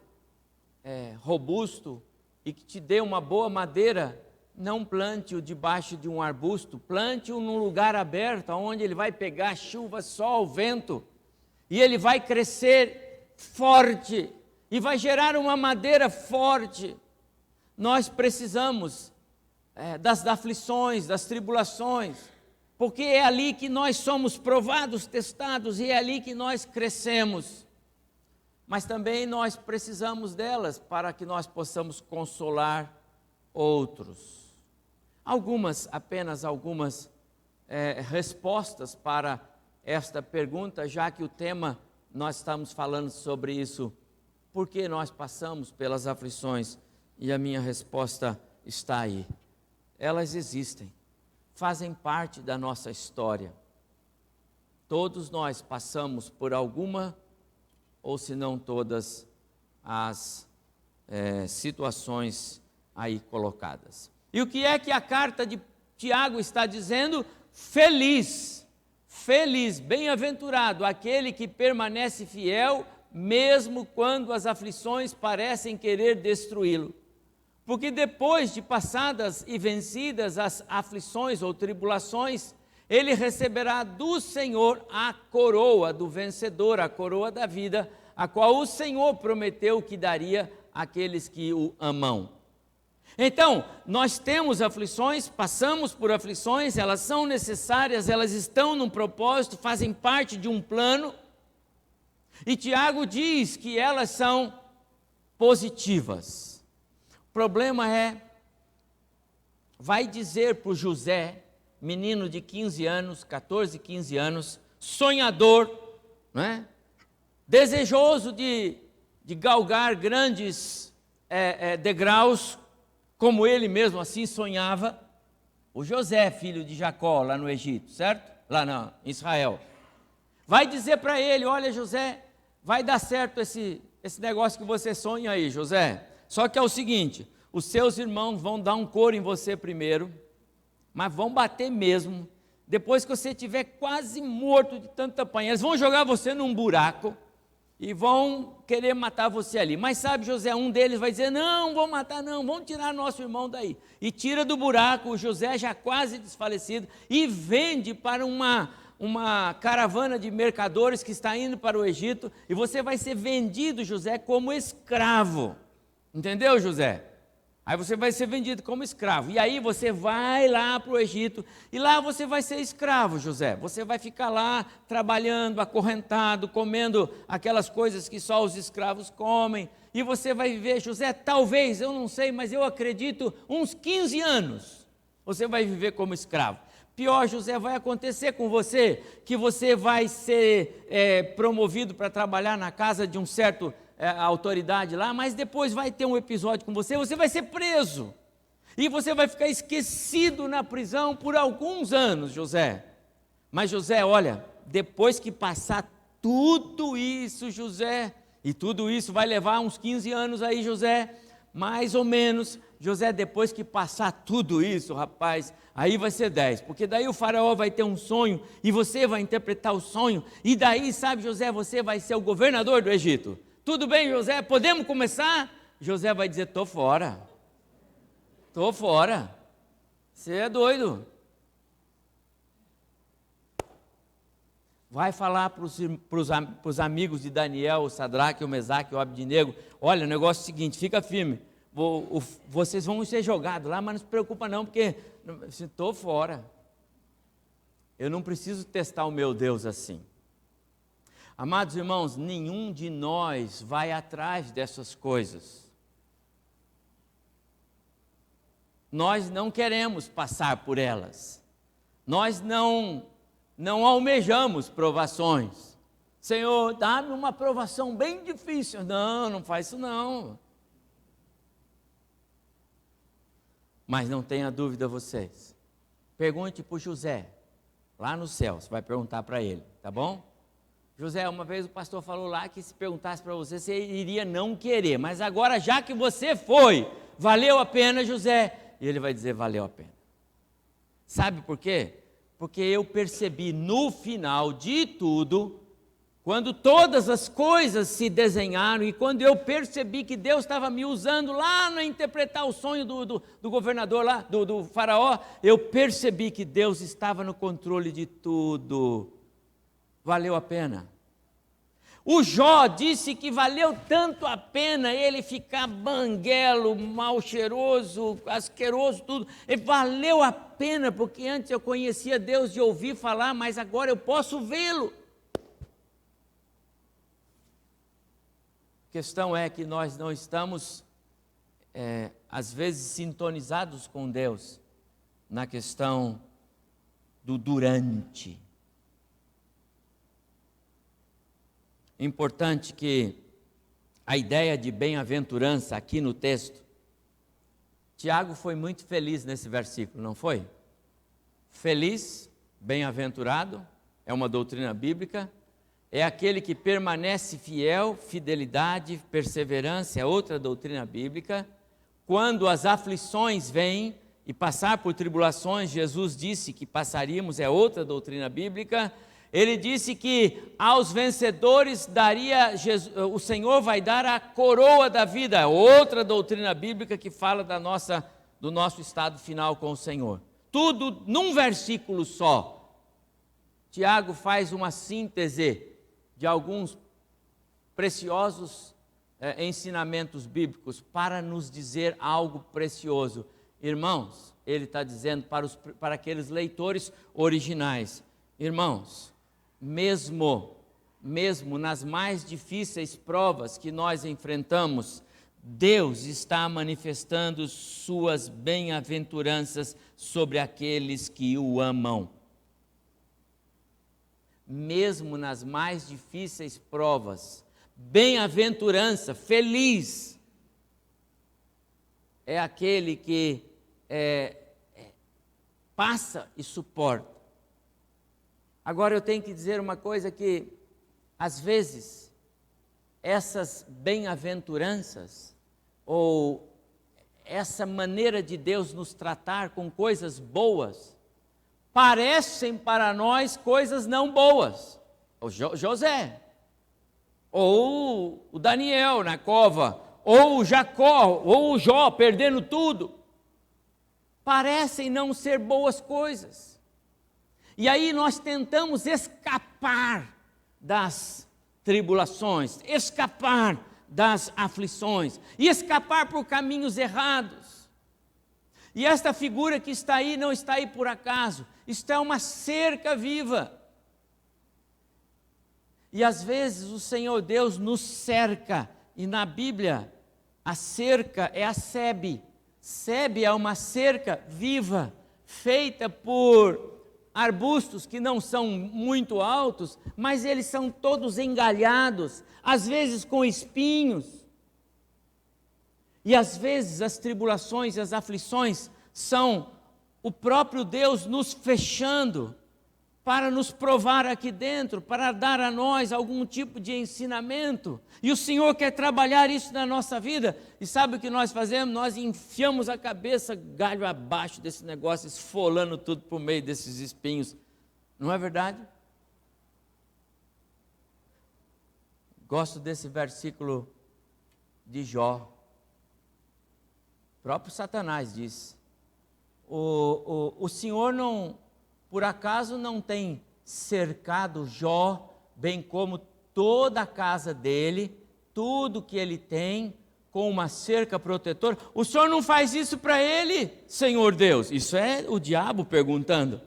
Speaker 3: robusto e que te dê uma boa madeira, não plante-o debaixo de um arbusto, plante-o num lugar aberto, onde ele vai pegar chuva, sol, vento, e ele vai crescer forte, e vai gerar uma madeira forte. Nós precisamos das aflições, das tribulações, porque é ali que nós somos provados, testados, e é ali que nós crescemos. Mas também nós precisamos delas para que nós possamos consolar outros. Apenas algumas respostas para esta pergunta, já que o tema, nós estamos falando sobre isso. Por que nós passamos pelas aflições? E a minha resposta está aí. Elas existem, fazem parte da nossa história. Todos nós passamos por alguma, ou se não todas, as situações aí colocadas. E o que é que a carta de Tiago está dizendo? Feliz, bem-aventurado aquele que permanece fiel, mesmo quando as aflições parecem querer destruí-lo. Porque depois de passadas e vencidas as aflições ou tribulações, ele receberá do Senhor a coroa do vencedor, a coroa da vida, a qual o Senhor prometeu que daria aqueles que o amam. Então, nós temos aflições, passamos por aflições, elas são necessárias, elas estão num propósito, fazem parte de um plano. E Tiago diz que elas são positivas. O problema é, vai dizer para o José, menino de 15 anos, 14, 15 anos, sonhador, né? Desejoso de galgar grandes degraus, como ele mesmo assim sonhava, o José, filho de Jacó, lá no Egito, certo? Lá em Israel. Vai dizer para ele, olha José, vai dar certo esse negócio que você sonha aí, José. Só que é o seguinte, os seus irmãos vão dar um couro em você primeiro, mas vão bater mesmo. Depois que você estiver quase morto de tanto apanhar, eles vão jogar você num buraco e vão querer matar você ali. Mas sabe, José, um deles vai dizer, não vão matar não, vão tirar nosso irmão daí. E tira do buraco, o José já quase desfalecido, e vende para uma caravana de mercadores que está indo para o Egito, e você vai ser vendido, José, como escravo. Entendeu, José? Aí você vai ser vendido como escravo, e aí você vai lá para o Egito, e lá você vai ser escravo, José. Você vai ficar lá trabalhando, acorrentado, comendo aquelas coisas que só os escravos comem, e você vai viver, José, talvez, eu não sei, mas eu acredito, uns 15 anos, você vai viver como escravo. Pior, José, vai acontecer com você, que você vai ser promovido para trabalhar na casa de um certo autoridade lá, mas depois vai ter um episódio com você, você vai ser preso, e você vai ficar esquecido na prisão por alguns anos, José. Mas José, olha, depois que passar tudo isso, José, e tudo isso vai levar uns 15 anos aí, José, mais ou menos, José, depois que passar tudo isso, rapaz, aí vai ser 10, porque daí o faraó vai ter um sonho, e você vai interpretar o sonho, e daí, sabe, José, você vai ser o governador do Egito. Tudo bem, José, podemos começar? José vai dizer, estou fora, você é doido. Vai falar para os amigos de Daniel, o Sadraque, o Mesaque, o Abdinego, olha, o negócio é o seguinte, fica firme, vocês vão ser jogados lá, mas não se preocupa não, porque estou fora, eu não preciso testar o meu Deus assim. Amados irmãos, nenhum de nós vai atrás dessas coisas. Nós não queremos passar por elas. Nós não almejamos provações. Senhor, dá-me uma provação bem difícil. Não faz isso não. Mas não tenha dúvida vocês. Pergunte para o José, lá no céu, você vai perguntar para ele, tá bom? José, uma vez o pastor falou lá que se perguntasse para você, você iria não querer, mas agora já que você foi, valeu a pena, José? E ele vai dizer, valeu a pena. Sabe por quê? Porque eu percebi no final de tudo, quando todas as coisas se desenharam e quando eu percebi que Deus estava me usando lá no interpretar o sonho do governador lá, do faraó, eu percebi que Deus estava no controle de tudo. Valeu a pena. O Jó disse que valeu tanto a pena ele ficar banguelo, mal cheiroso, asqueroso, tudo. E valeu a pena, porque antes eu conhecia Deus de ouvir falar, mas agora eu posso vê-lo. A questão é que nós não estamos, às vezes, sintonizados com Deus na questão do durante. Importante que a ideia de bem-aventurança aqui no texto, Tiago foi muito feliz nesse versículo, não foi? Feliz, bem-aventurado, é uma doutrina bíblica, é aquele que permanece fiel, fidelidade, perseverança, é outra doutrina bíblica. Quando as aflições vêm e passar por tribulações, Jesus disse que passaríamos, é outra doutrina bíblica. Ele disse que aos vencedores o Senhor vai dar a coroa da vida, outra doutrina bíblica que fala do nosso estado final com o Senhor. Tudo num versículo só. Tiago faz uma síntese de alguns preciosos ensinamentos bíblicos para nos dizer algo precioso. Irmãos, ele está dizendo para aqueles leitores originais: irmãos, mesmo nas mais difíceis provas que nós enfrentamos, Deus está manifestando suas bem-aventuranças sobre aqueles que o amam. Mesmo nas mais difíceis provas, bem-aventurança, feliz, é aquele que passa e suporta. Agora eu tenho que dizer uma coisa, que às vezes essas bem-aventuranças, ou essa maneira de Deus nos tratar com coisas boas, parecem para nós coisas não boas. O José, ou o Daniel na cova, ou o Jacó, ou o Jó perdendo tudo, parecem não ser boas coisas. E aí nós tentamos escapar das tribulações, escapar das aflições, e escapar por caminhos errados. E esta figura que está aí não está aí por acaso, está uma cerca viva. E às vezes o Senhor Deus nos cerca, e na Bíblia a cerca é a sebe. Sebe é uma cerca viva, feita por arbustos que não são muito altos, mas eles são todos engalhados, às vezes com espinhos. E às vezes as tribulações e as aflições são o próprio Deus nos fechando, para nos provar aqui dentro, para dar a nós algum tipo de ensinamento. E o Senhor quer trabalhar isso na nossa vida. E sabe o que nós fazemos? Nós enfiamos a cabeça galho abaixo desse negócio, esfolando tudo por meio desses espinhos. Não é verdade? Gosto desse versículo de Jó. O próprio Satanás diz: o Senhor não, por acaso, não tem cercado Jó, bem como toda a casa dele, tudo que ele tem, com uma cerca protetora? O Senhor não faz isso para ele, Senhor Deus? Isso é o diabo perguntando.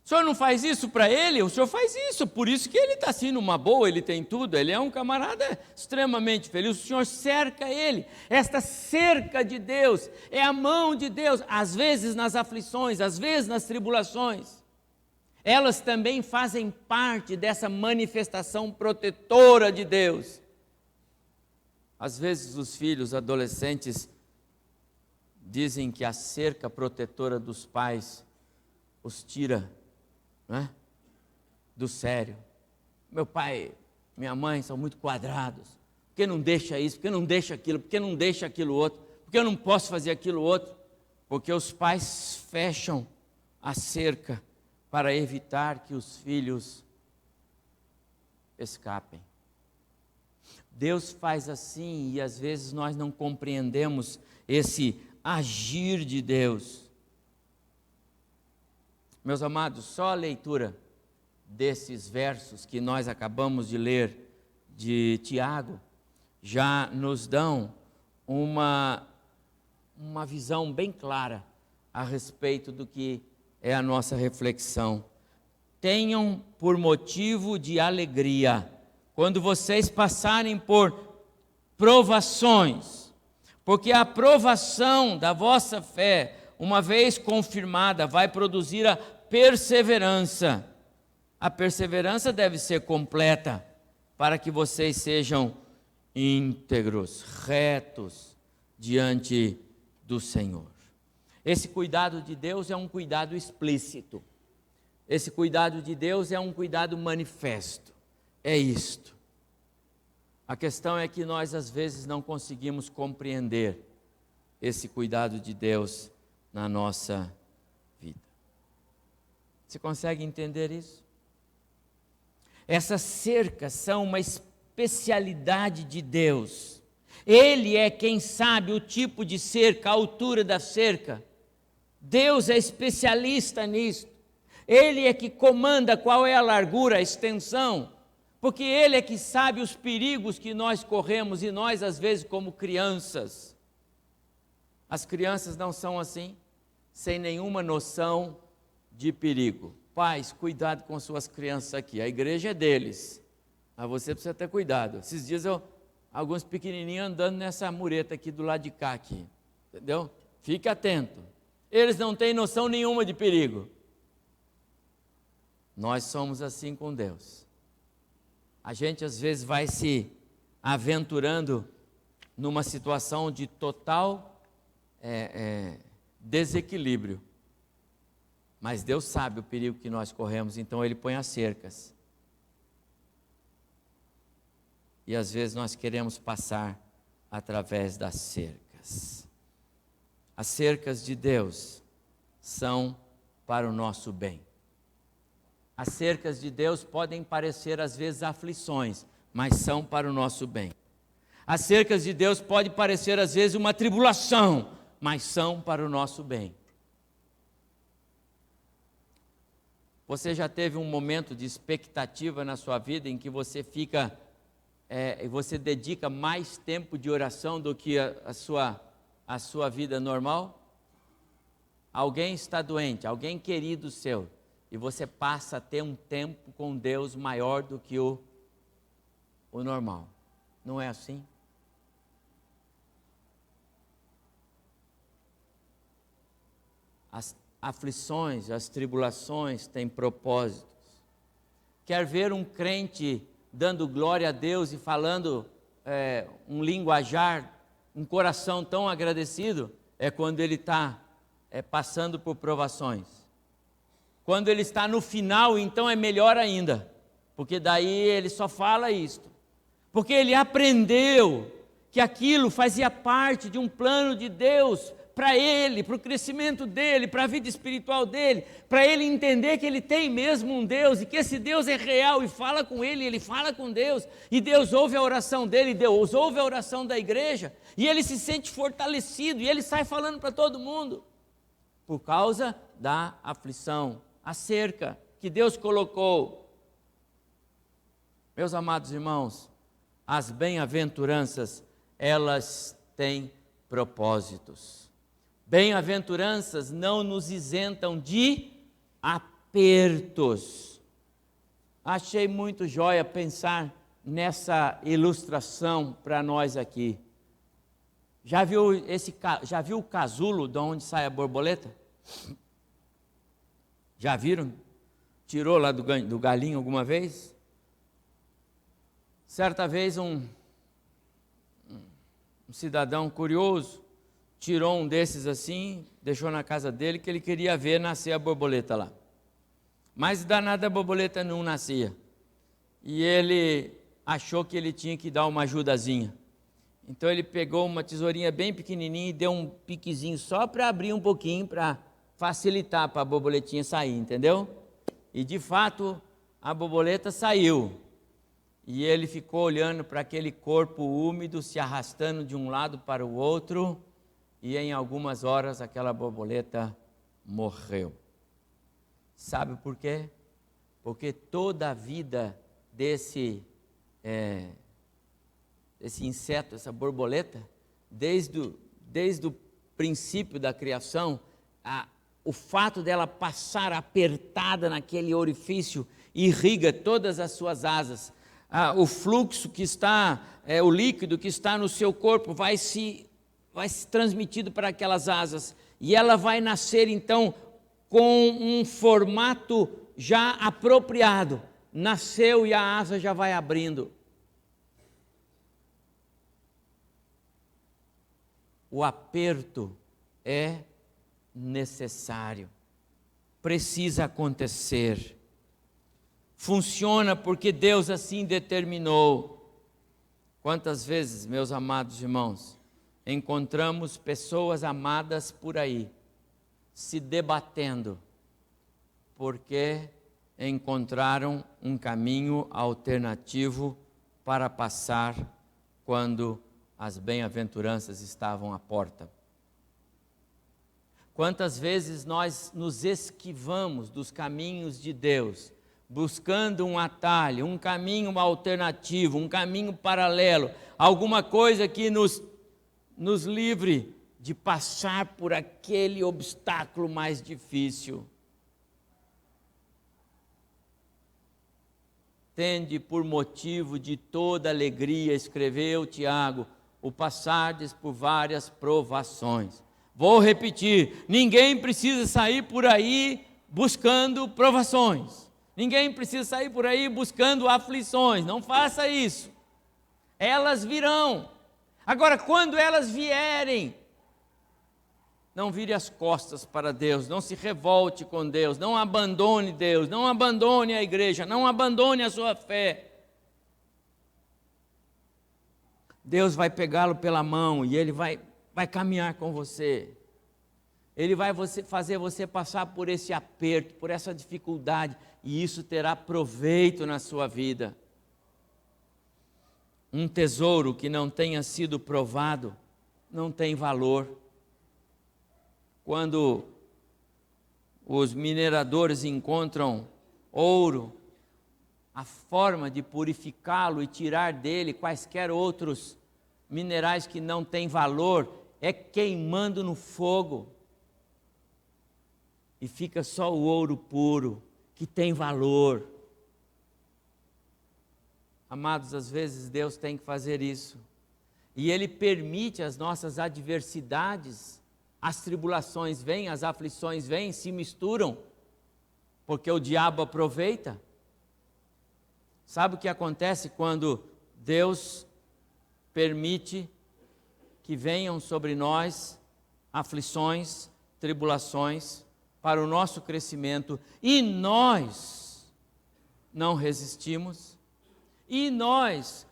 Speaker 3: O Senhor não faz isso para ele? O Senhor faz isso, por isso que ele está assim numa boa, ele tem tudo, ele é um camarada extremamente feliz. O Senhor cerca ele. Esta cerca de Deus é a mão de Deus, às vezes nas aflições, às vezes nas tribulações. Elas também fazem parte dessa manifestação protetora de Deus. Às vezes os filhos adolescentes dizem que a cerca protetora dos pais os tira, né, do sério. Meu pai, minha mãe são muito quadrados. Por que não deixa isso? Por que não deixa aquilo? Por que não deixa aquilo outro? Por que eu não posso fazer aquilo outro? Porque os pais fecham a cerca para evitar que os filhos escapem. Deus faz assim, e às vezes nós não compreendemos esse agir de Deus. Meus amados, só a leitura desses versos que nós acabamos de ler de Tiago já nos dão uma visão bem clara a respeito do que é a nossa reflexão. Tenham por motivo de alegria quando vocês passarem por provações, porque a provação da vossa fé, uma vez confirmada, vai produzir a perseverança. A perseverança deve ser completa, para que vocês sejam íntegros, retos diante do Senhor. Esse cuidado de Deus é um cuidado explícito. Esse cuidado de Deus é um cuidado manifesto. É isto. A questão é que nós às vezes não conseguimos compreender esse cuidado de Deus na nossa vida. Você consegue entender isso? Essas cercas são uma especialidade de Deus. Ele é quem sabe o tipo de cerca, a altura da cerca. Deus é especialista nisso. Ele é que comanda qual é a largura, a extensão, porque Ele é que sabe os perigos que nós corremos, e nós às vezes como crianças. As crianças não são assim, sem nenhuma noção de perigo. Pais, cuidado com suas crianças aqui, a igreja é deles, mas você precisa ter cuidado. Esses dias alguns pequenininhos andando nessa mureta aqui do lado de cá, aqui, entendeu? Fique atento, eles não têm noção nenhuma de perigo. Nós somos assim com Deus. A gente às vezes vai se aventurando numa situação de total desequilíbrio. Mas Deus sabe o perigo que nós corremos, então Ele põe as cercas. E às vezes nós queremos passar através das cercas. As cercas de Deus são para o nosso bem. As cercas de Deus podem parecer às vezes aflições, mas são para o nosso bem. As cercas de Deus podem parecer às vezes uma tribulação, mas são para o nosso bem. Você já teve um momento de expectativa na sua vida em que você você dedica mais tempo de oração do que a sua vida normal? Alguém está doente, alguém querido seu, e você passa a ter um tempo com Deus maior do que o normal. Não é assim? As aflições, as tribulações têm propósitos. Quer ver um crente dando glória a Deus e falando um linguajar, um coração tão agradecido? É quando ele está passando por provações. Quando ele está no final, então é melhor ainda, porque daí ele só fala isto, porque ele aprendeu que aquilo fazia parte de um plano de Deus para ele, para o crescimento dele, para a vida espiritual dele, para ele entender que ele tem mesmo um Deus, e que esse Deus é real e fala com ele, ele fala com Deus, e Deus ouve a oração dele, Deus ouve a oração da igreja, e ele se sente fortalecido, e ele sai falando para todo mundo, por causa da aflição, a cerca que Deus colocou. Meus amados irmãos, as bem-aventuranças, elas têm propósitos. Bem-aventuranças não nos isentam de apertos. Achei muito jóia pensar nessa ilustração para nós aqui. Já viu o casulo de onde sai a borboleta? Já viram? Tirou lá do galinho alguma vez? Certa vez um cidadão curioso tirou um desses assim, deixou na casa dele, que ele queria ver nascer a borboleta lá. Mas danada a borboleta não nascia. E ele achou que ele tinha que dar uma ajudazinha. Então ele pegou uma tesourinha bem pequenininha e deu um piquezinho só para abrir um pouquinho, para facilitar para a borboletinha sair, entendeu? E de fato a borboleta saiu. E ele ficou olhando para aquele corpo úmido, se arrastando de um lado para o outro, e em algumas horas aquela borboleta morreu. Sabe por quê? Porque toda a vida desse inseto, essa borboleta, desde o princípio da criação, o fato dela passar apertada naquele orifício irriga todas as suas asas. O fluxo que está, o líquido que está no seu corpo vai se transmitido para aquelas asas, e ela vai nascer então com um formato já apropriado. Nasceu e a asa já vai abrindo. O aperto é necessário, precisa acontecer. Funciona porque Deus assim determinou. Quantas vezes, meus amados irmãos, encontramos pessoas amadas por aí, se debatendo, porque encontraram um caminho alternativo para passar quando as bem-aventuranças estavam à porta. Quantas vezes nós nos esquivamos dos caminhos de Deus, buscando um atalho, um caminho alternativo, um caminho paralelo, alguma coisa que nos livre de passar por aquele obstáculo mais difícil. Tende por motivo de toda alegria, escreveu Tiago, o passardes por várias provações. Vou repetir, ninguém precisa sair por aí buscando provações. Ninguém precisa sair por aí buscando aflições. Não faça isso. Elas virão. Agora, quando elas vierem, não vire as costas para Deus, não se revolte com Deus, não abandone Deus, não abandone a igreja, não abandone a sua fé. Deus vai pegá-lo pela mão e Ele vai caminhar com você. Ele vai fazer você passar por esse aperto, por essa dificuldade, e isso terá proveito na sua vida. Um tesouro que não tenha sido provado não tem valor. Quando os mineradores encontram ouro, a forma de purificá-lo e tirar dele quaisquer outros minerais que não têm valor é queimando no fogo. E fica só o ouro puro, que tem valor. Amados, às vezes Deus tem que fazer isso. E Ele permite as nossas adversidades, as tribulações vêm, as aflições vêm, se misturam, porque o diabo aproveita. Sabe o que acontece quando Deus permite que venham sobre nós aflições, tribulações, para o nosso crescimento, e nós não resistimos, e nós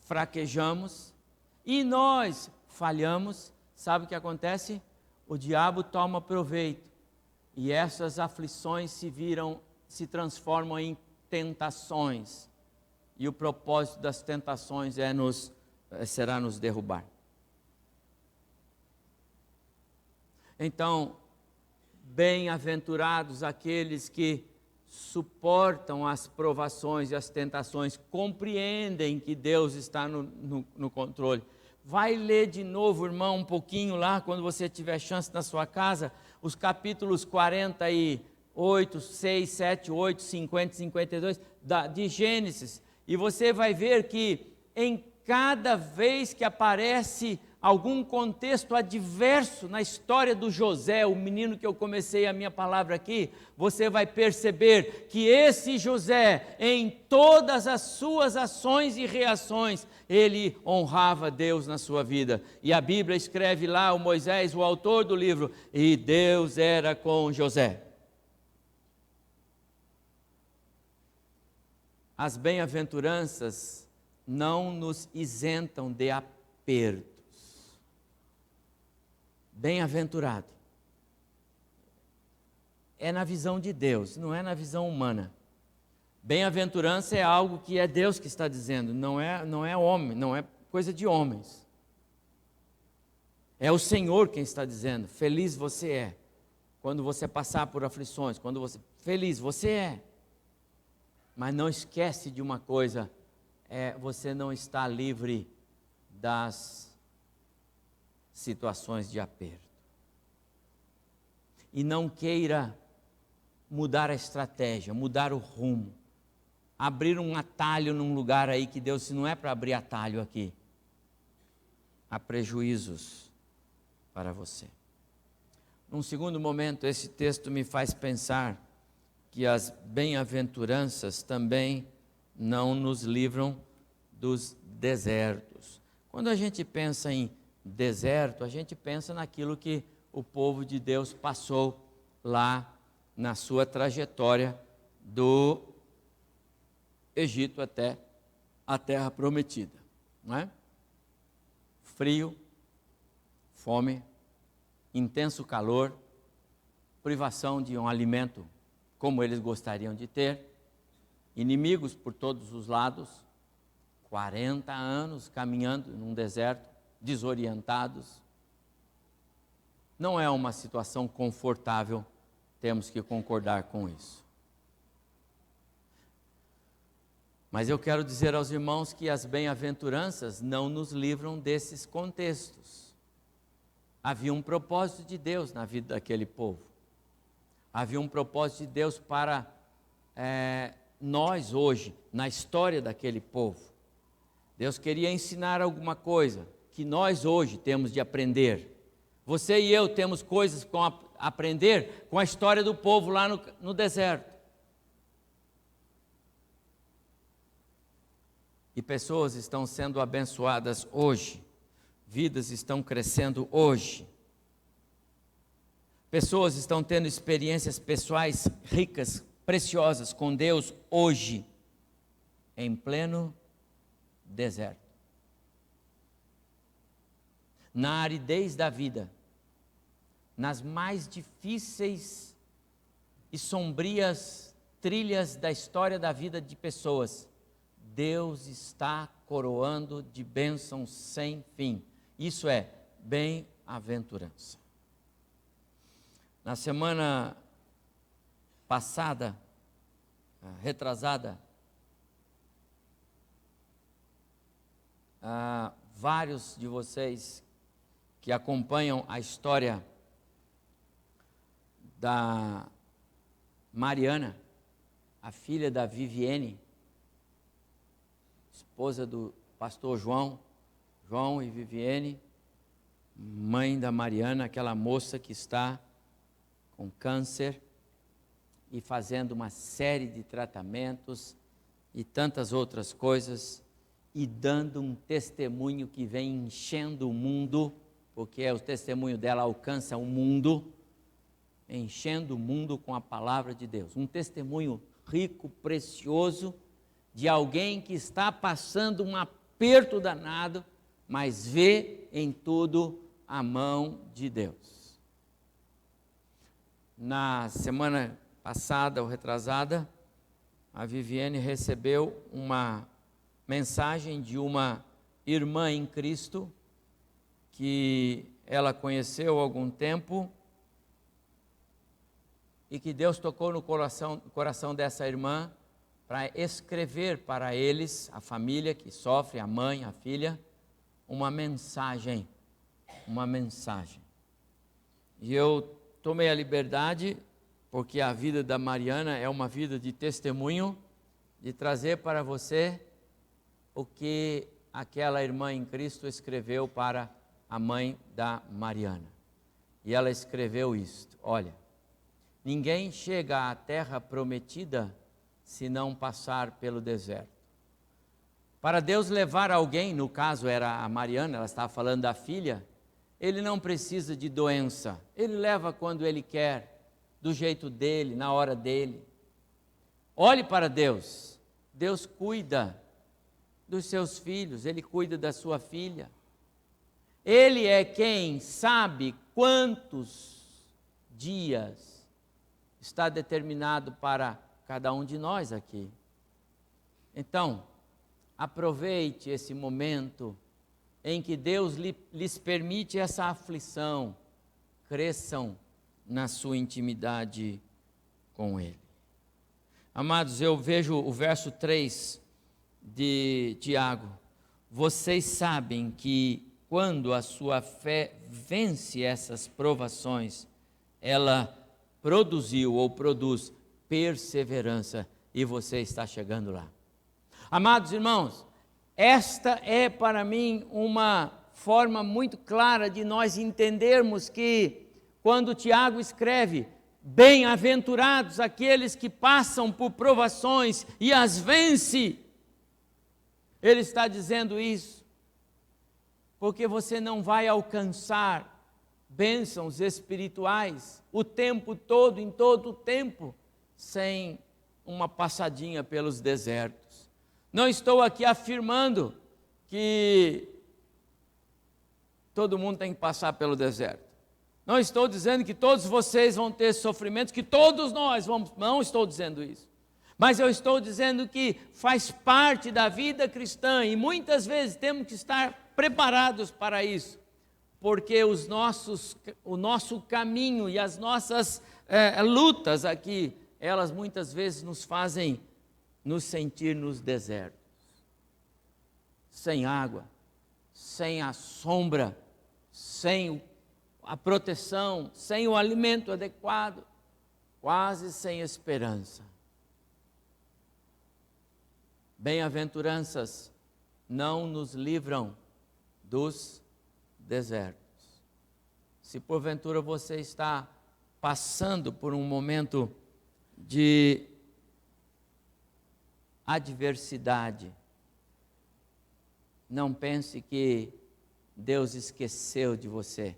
Speaker 3: fraquejamos, e nós falhamos? Sabe o que acontece? O diabo toma proveito, e essas aflições se transformam em tentações, e o propósito das tentações será nos derrubar. Então, bem-aventurados aqueles que suportam as provações e as tentações, compreendem que Deus está no controle. Vai ler de novo, irmão, um pouquinho lá, quando você tiver chance na sua casa, os capítulos 48, 6, 7, 8, 50 e 52 de Gênesis, e você vai ver que em cada vez que aparece algum contexto adverso na história do José, o menino que eu comecei a minha palavra aqui, você vai perceber que esse José, em todas as suas ações e reações, ele honrava Deus na sua vida. E a Bíblia escreve lá, o Moisés, o autor do livro, e Deus era com José. As bem-aventuranças não nos isentam de aperto. Bem-aventurado é na visão de Deus, não é na visão humana. Bem-aventurança é algo que é Deus que está dizendo, não é homem, não é coisa de homens. É o Senhor quem está dizendo. Feliz você é quando você passar por aflições, feliz você é. Mas não esquece de uma coisa, você não está livre das situações de aperto. E não queira mudar a estratégia, mudar o rumo, abrir um atalho num lugar aí que Deus, se não é para abrir atalho aqui, há prejuízos para você. Num segundo momento, esse texto me faz pensar que as bem-aventuranças também não nos livram dos desertos. Quando a gente pensa em deserto, a gente pensa naquilo que o povo de Deus passou lá na sua trajetória do Egito até a terra prometida, não é? Frio, fome, intenso calor, privação de um alimento como eles gostariam de ter, inimigos por todos os lados, 40 anos caminhando num deserto, desorientados. Não é uma situação confortável, temos que concordar com isso. Mas eu quero dizer aos irmãos que as bem-aventuranças não nos livram desses contextos. Havia um propósito de Deus na vida daquele povo. Havia um propósito de Deus para nós hoje, na história daquele povo. Deus queria ensinar alguma coisa que nós hoje temos de aprender. Você e eu temos coisas a aprender com a história do povo lá no deserto. E pessoas estão sendo abençoadas hoje. Vidas estão crescendo hoje. Pessoas estão tendo experiências pessoais ricas, preciosas com Deus hoje, em pleno deserto. Na aridez da vida, nas mais difíceis e sombrias trilhas da história da vida de pessoas, Deus está coroando de bênçãos sem fim. Isso é bem-aventurança. Na semana passada, retrasada, vários de vocês que acompanham a história da Mariana, a filha da Viviane, esposa do pastor João e Viviane, mãe da Mariana, aquela moça que está com câncer e fazendo uma série de tratamentos e tantas outras coisas, e dando um testemunho que vem enchendo o mundo, porque o testemunho dela alcança o mundo, enchendo o mundo com a palavra de Deus. Um testemunho rico, precioso, de alguém que está passando um aperto danado, mas vê em tudo a mão de Deus. Na semana passada ou retrasada, a Viviane recebeu uma mensagem de uma irmã em Cristo que ela conheceu há algum tempo e que Deus tocou no coração dessa irmã para escrever para eles, a família que sofre, a mãe, a filha, uma mensagem. E eu tomei a liberdade, porque a vida da Mariana é uma vida de testemunho, de trazer para você o que aquela irmã em Cristo escreveu para a mãe da Mariana. E ela escreveu isto: olha, ninguém chega à terra prometida se não passar pelo deserto. Para Deus levar alguém, no caso era a Mariana, ela estava falando da filha, Ele não precisa de doença, Ele leva quando Ele quer, do jeito dEle, na hora dEle. Olhe para Deus, Deus cuida dos seus filhos, Ele cuida da sua filha. Ele é quem sabe quantos dias está determinado para cada um de nós aqui. Então, aproveite esse momento em que Deus lhes permite essa aflição, cresçam na sua intimidade com Ele. Amados, eu vejo o verso 3 de Tiago: vocês sabem que quando a sua fé vence essas provações, ela produziu ou produz perseverança, e você está chegando lá. Amados irmãos, esta é para mim uma forma muito clara de nós entendermos que quando Tiago escreve: bem-aventurados aqueles que passam por provações e as vence, ele está dizendo isso porque você não vai alcançar bênçãos espirituais o tempo todo, em todo o tempo, sem uma passadinha pelos desertos. Não estou aqui afirmando que todo mundo tem que passar pelo deserto. Não estou dizendo que todos vocês vão ter sofrimentos, que todos nós vamos, não estou dizendo isso. Mas eu estou dizendo que faz parte da vida cristã e muitas vezes temos que estar preparados para isso, porque o nosso caminho e as nossas lutas aqui, elas muitas vezes nos fazem nos sentir nos desertos, sem água, sem a sombra, sem a proteção, sem o alimento adequado, quase sem esperança. Bem-aventuranças não nos livram dos desertos. Se porventura você está passando por um momento de adversidade, não pense que Deus esqueceu de você.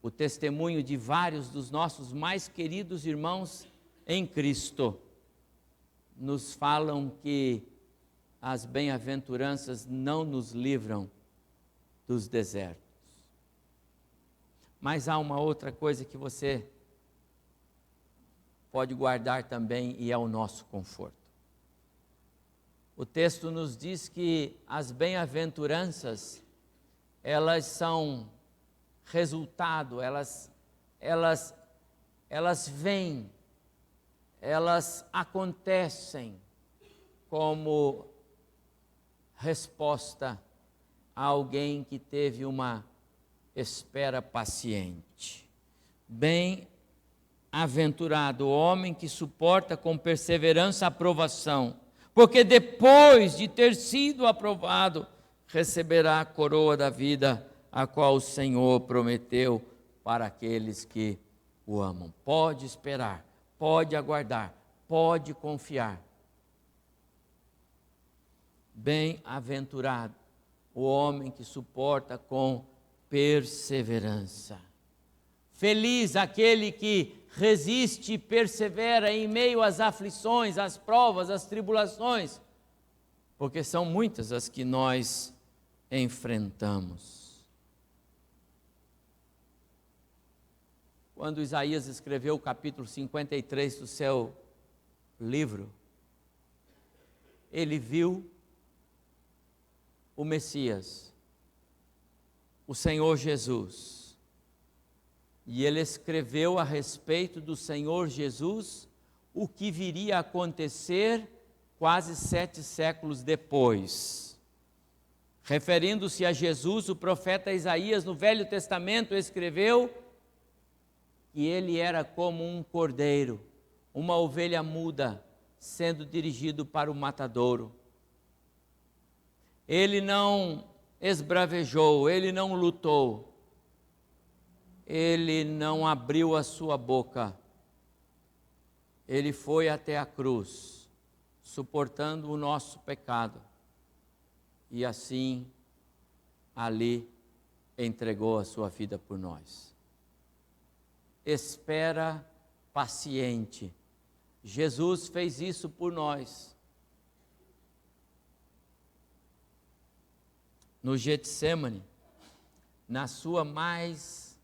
Speaker 3: O testemunho de vários dos nossos mais queridos irmãos em Cristo nos falam que as bem-aventuranças não nos livram dos desertos. Mas há uma outra coisa que você pode guardar também, e é o nosso conforto. O texto nos diz que as bem-aventuranças, elas são resultado, elas vêm, elas acontecem como resposta a alguém que teve uma espera paciente. Bem-aventurado o homem que suporta com perseverança a aprovação, porque depois de ter sido aprovado, receberá a coroa da vida, a qual o Senhor prometeu para aqueles que o amam. Pode esperar, pode aguardar, pode confiar. Bem-aventurado o homem que suporta com perseverança. Feliz aquele que resiste e persevera em meio às aflições, às provas, às tribulações, porque são muitas as que nós enfrentamos. Quando Isaías escreveu o capítulo 53 do seu livro, ele viu o Messias, o Senhor Jesus, e ele escreveu a respeito do Senhor Jesus o que viria a acontecer quase 7 séculos depois. Referindo-se a Jesus, o profeta Isaías, no Velho Testamento, escreveu que ele era como um cordeiro, uma ovelha muda, sendo dirigido para o matadouro. Ele não esbravejou, ele não lutou, ele não abriu a sua boca, ele foi até a cruz, suportando o nosso pecado, e assim, ali, entregou a sua vida por nós. Espera paciente. Jesus fez isso por nós. No Getsêmani, na sua mais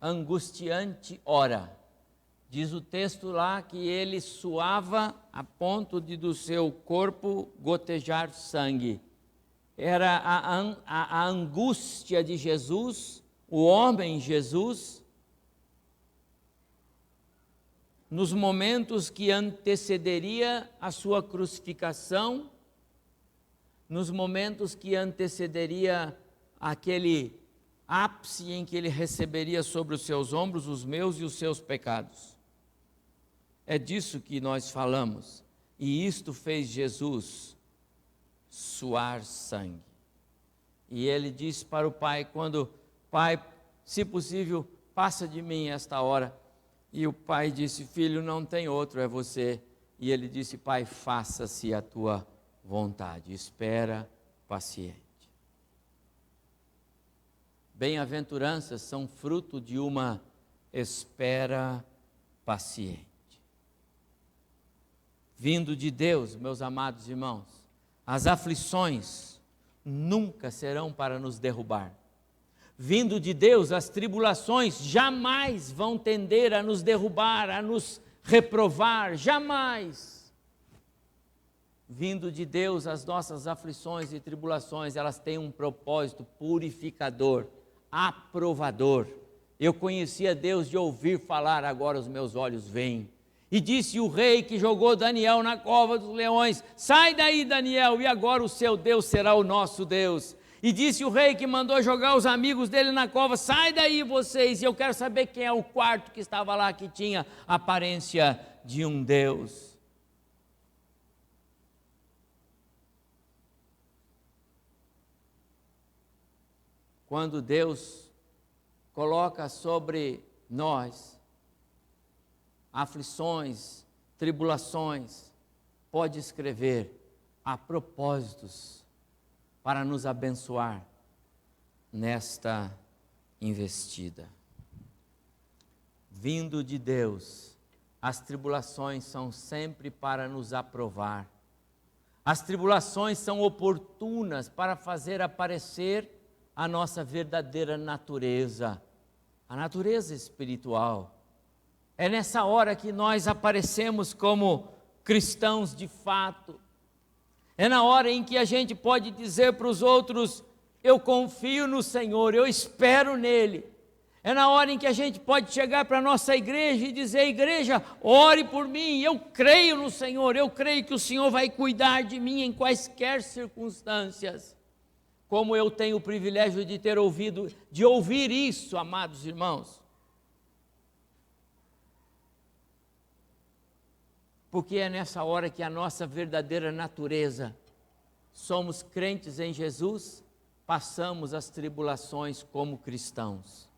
Speaker 3: angustiante hora, diz o texto lá que ele suava a ponto de do seu corpo gotejar sangue. Era a angústia de Jesus, o homem Jesus, nos momentos que antecederia a sua crucificação, nos momentos que antecederia aquele ápice em que ele receberia sobre os seus ombros os meus e os seus pecados. É disso que nós falamos, e isto fez Jesus suar sangue. E ele disse para o Pai, Pai, se possível, passa de mim esta hora. E o Pai disse, filho, não tem outro, é você. E ele disse, Pai, faça-se a tua vontade, espera paciente. Bem-aventuranças são fruto de uma espera paciente. Vindo de Deus, meus amados irmãos, as aflições nunca serão para nos derrubar. Vindo de Deus, as tribulações jamais vão tender a nos derrubar, a nos reprovar, jamais. Vindo de Deus, as nossas aflições e tribulações, elas têm um propósito purificador, aprovador. Eu conhecia Deus de ouvir falar, agora os meus olhos veem. E disse o rei que jogou Daniel na cova dos leões: sai daí, Daniel, e agora o seu Deus será o nosso Deus. E disse o rei que mandou jogar os amigos dele na cova: sai daí vocês, e eu quero saber quem é o quarto que estava lá, que tinha a aparência de um Deus. Quando Deus coloca sobre nós aflições, tribulações, pode escrever há propósitos para nos abençoar nesta investida. Vindo de Deus, as tribulações são sempre para nos aprovar. As tribulações são oportunas para fazer aparecer a nossa verdadeira natureza, a natureza espiritual. É nessa hora que nós aparecemos como cristãos de fato. É na hora em que a gente pode dizer para os outros: eu confio no Senhor, eu espero nele. É na hora em que a gente pode chegar para a nossa igreja e dizer: igreja, ore por mim, eu creio no Senhor, eu creio que o Senhor vai cuidar de mim em quaisquer circunstâncias. Como eu tenho o privilégio de ouvir isso, amados irmãos. Porque é nessa hora que a nossa verdadeira natureza, somos crentes em Jesus, passamos as tribulações como cristãos,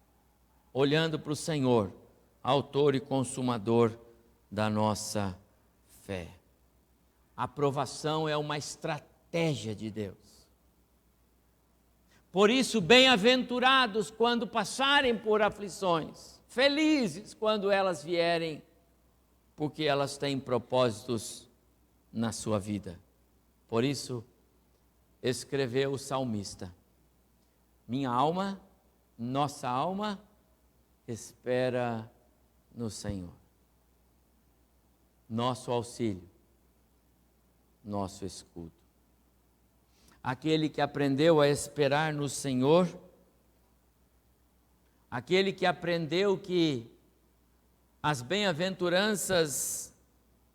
Speaker 3: olhando para o Senhor, autor e consumador da nossa fé. A aprovação é uma estratégia de Deus. Por isso, bem-aventurados quando passarem por aflições, felizes quando elas vierem, porque elas têm propósitos na sua vida. Por isso, escreveu o salmista: minha alma, nossa alma, espera no Senhor. Nosso auxílio, nosso escudo. Aquele que aprendeu a esperar no Senhor, aquele que aprendeu que as bem-aventuranças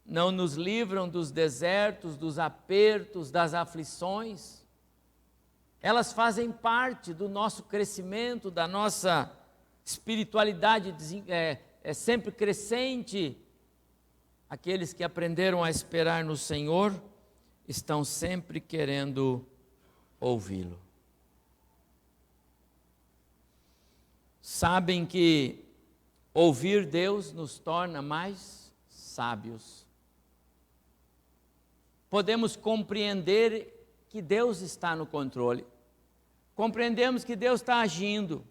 Speaker 3: não nos livram dos desertos, dos apertos, das aflições, elas fazem parte do nosso crescimento, da nossa espiritualidade sempre crescente. Aqueles que aprenderam a esperar no Senhor estão sempre querendo ouvi-lo. Sabem que ouvir Deus nos torna mais sábios. Podemos compreender que Deus está no controle. Compreendemos que Deus está agindo.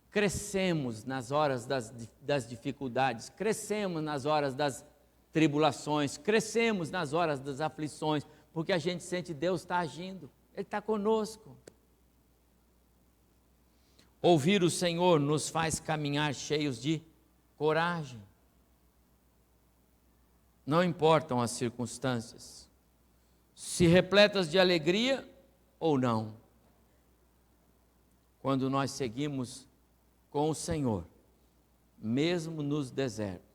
Speaker 3: Crescemos nas horas das dificuldades, crescemos nas horas das tribulações, crescemos nas horas das aflições, porque a gente sente que Deus está agindo, Ele está conosco. Ouvir o Senhor nos faz caminhar cheios de coragem. Não importam as circunstâncias, se repletas de alegria ou não. Quando nós seguimos com o Senhor, mesmo nos desertos,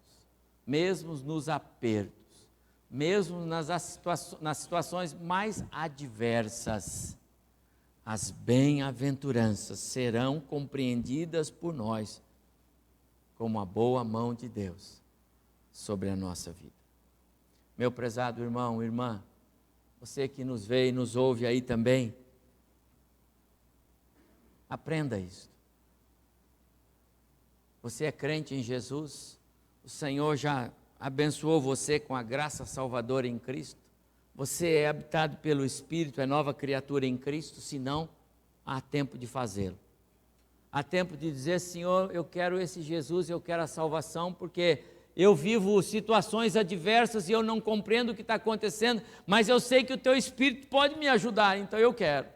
Speaker 3: mesmo nos apertos, mesmo nas situações mais adversas, as bem-aventuranças serão compreendidas por nós como a boa mão de Deus sobre a nossa vida. Meu prezado irmão, irmã, você que nos vê e nos ouve aí também, aprenda isso. Você é crente em Jesus, o Senhor já abençoou você com a graça salvadora em Cristo, você é habitado pelo Espírito, é nova criatura em Cristo, se não, há tempo de fazê-lo. Há tempo de dizer: Senhor, eu quero esse Jesus, eu quero a salvação, porque eu vivo situações adversas e eu não compreendo o que está acontecendo, mas eu sei que o Teu Espírito pode me ajudar, então eu quero.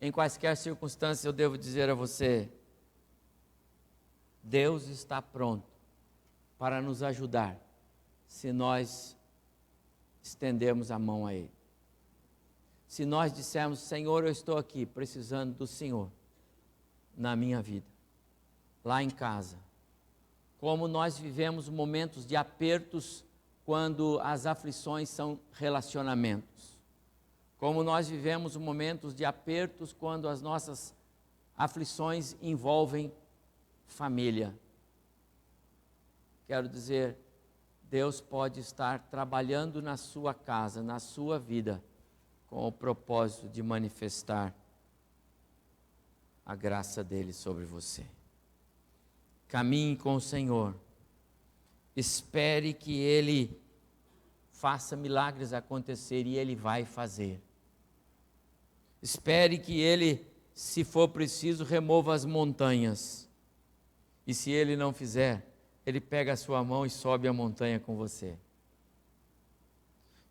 Speaker 3: Em quaisquer circunstâncias eu devo dizer a você: Deus está pronto para nos ajudar, se nós estendermos a mão a Ele. Se nós dissermos: Senhor, eu estou aqui precisando do Senhor na minha vida, lá em casa. Como nós vivemos momentos de apertos quando as aflições são relacionamentos. Como nós vivemos momentos de apertos quando as nossas aflições envolvem família. Quero dizer, Deus pode estar trabalhando na sua casa, na sua vida, com o propósito de manifestar a graça dele sobre você. Caminhe com o Senhor. Espere que Ele faça milagres acontecer, e Ele vai fazer. Espere que Ele, se for preciso, remova as montanhas. E se Ele não fizer, Ele pega a sua mão e sobe a montanha com você.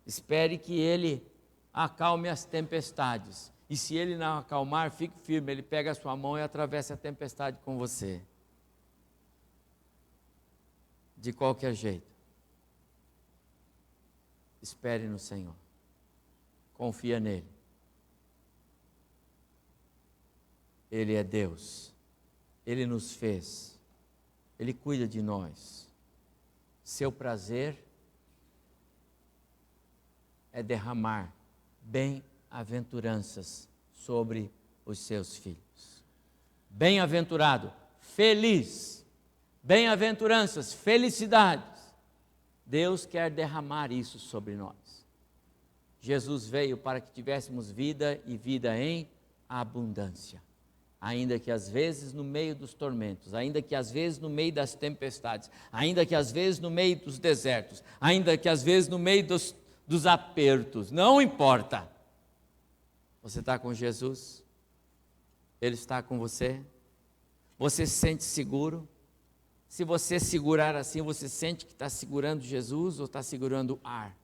Speaker 3: Espere que Ele acalme as tempestades. E se Ele não acalmar, fique firme, Ele pega a sua mão e atravessa a tempestade com você. De qualquer jeito, espere no Senhor, confia nele. Ele é Deus, Ele nos fez, Ele cuida de nós. Seu prazer é derramar bem-aventuranças sobre os seus filhos. Bem-aventurado, feliz. Bem-aventuranças, felicidades. Deus quer derramar isso sobre nós. Jesus veio para que tivéssemos vida e vida em abundância. Ainda que às vezes no meio dos tormentos, ainda que às vezes no meio das tempestades, ainda que às vezes no meio dos desertos, ainda que às vezes no meio dos apertos, não importa. Você está com Jesus? Ele está com você? Você se sente seguro? Se você segurar assim, você sente que está segurando Jesus ou está segurando o ar?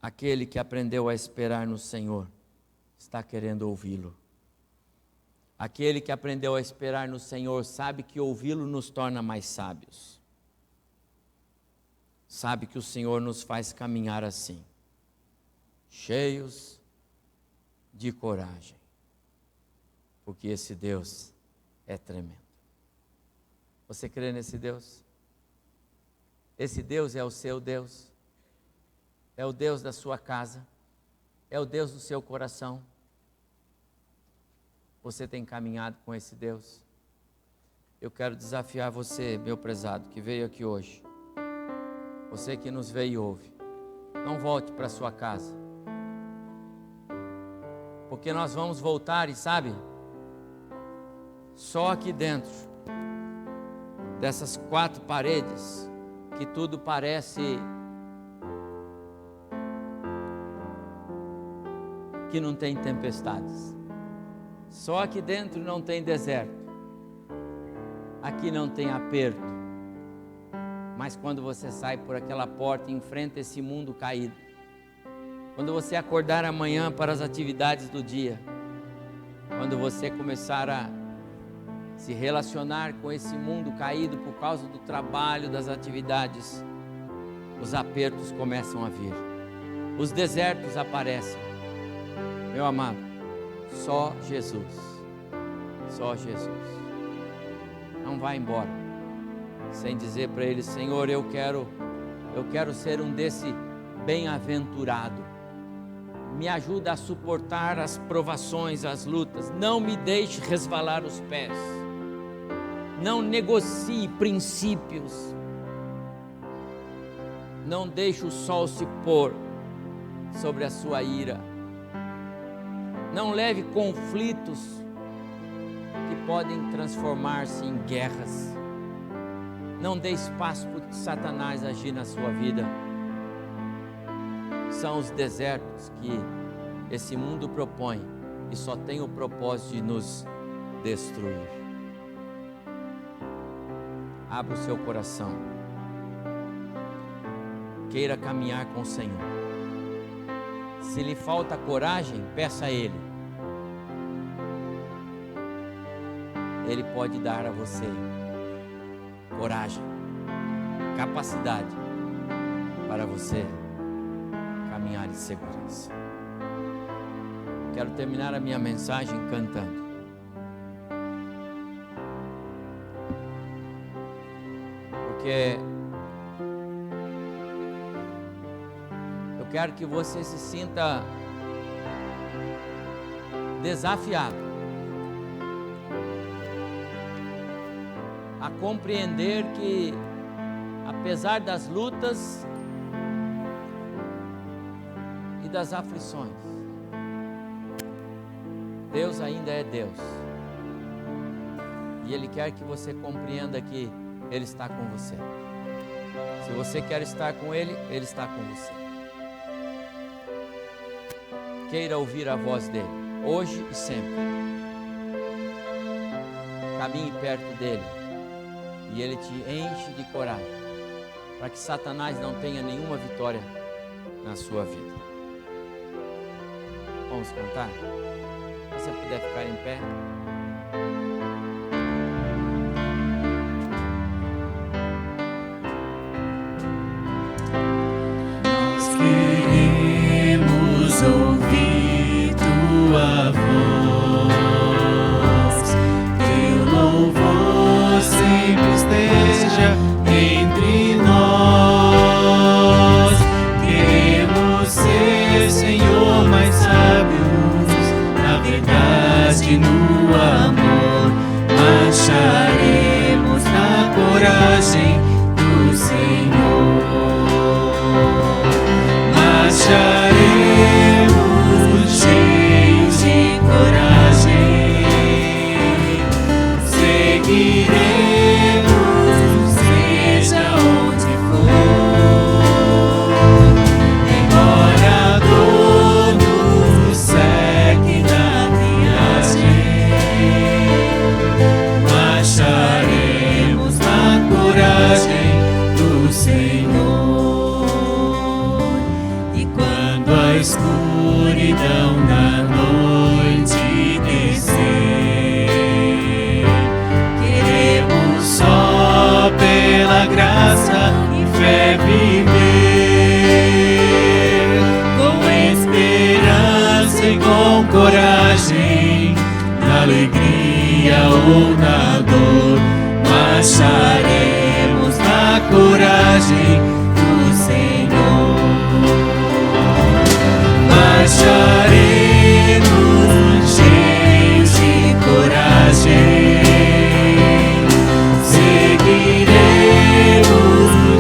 Speaker 3: Aquele que aprendeu a esperar no Senhor está querendo ouvi-lo. Aquele que aprendeu a esperar no Senhor sabe que ouvi-lo nos torna mais sábios. Sabe que o Senhor nos faz caminhar assim, cheios de coragem, porque esse Deus é tremendo. Você crê nesse Deus? Esse Deus é o seu Deus, é o Deus da sua casa, é o Deus do seu coração. Você tem caminhado com esse Deus? Eu quero desafiar você, meu prezado, que veio aqui hoje, você que nos vê e ouve, não volte para sua casa, porque nós vamos voltar e sabe, só aqui dentro dessas 4 paredes, que tudo parece que não tem tempestades, só aqui dentro não tem deserto, aqui não tem aperto, mas quando você sai por aquela porta e enfrenta esse mundo caído, quando você acordar amanhã para as atividades do dia, quando você começar a se relacionar com esse mundo caído por causa do trabalho, das atividades, os apertos começam a vir, os desertos aparecem. Meu amado, só Jesus, só Jesus. Não vá embora sem dizer para Ele: Senhor, eu quero ser um desse bem-aventurado. Me ajuda a suportar as provações, as lutas. Não me deixe resvalar os pés. Não negocie princípios. Não deixe o sol se pôr sobre a sua ira. Não leve conflitos que podem transformar-se em guerras. Não dê espaço para Satanás agir na sua vida. São os desertos que esse mundo propõe e só tem o propósito de nos destruir. Abra o seu coração. Queira caminhar com o Senhor. Se lhe falta coragem, peça a Ele. Ele pode dar a você coragem, capacidade para você caminhar em segurança. quero terminar a minha mensagem cantando. Porque eu quero que você se sinta desafiado a compreender que, apesar das lutas e das aflições, Deus ainda é Deus. E Ele quer que você compreenda que Ele está com você. Se você quer estar com Ele, Ele está com você. Queira ouvir a voz dEle, hoje e sempre. Caminhe perto dEle e Ele te enche de coragem, para que Satanás não tenha nenhuma vitória na sua vida. Vamos cantar? Se você puder ficar em pé.
Speaker 2: Nós queremos ouvir tua voz, teu louvor sempre esteja entre nós. Queremos ser, Senhor, mais sábios na verdade, no amor. Marcharemos na coragem do Senhor. Marcharemos cheios de coragem. Seguiremos, seja onde for. Embora a dor nos cerque na viagem, marcharemos na coragem do Senhor. E quando a escuridão da noite descer, queremos só pela graça e fé viver, com esperança e com coragem, na alegria ou na dor, marcharemos na coragem do Senhor. Marcharemos cheios de coragem. Seguiremos,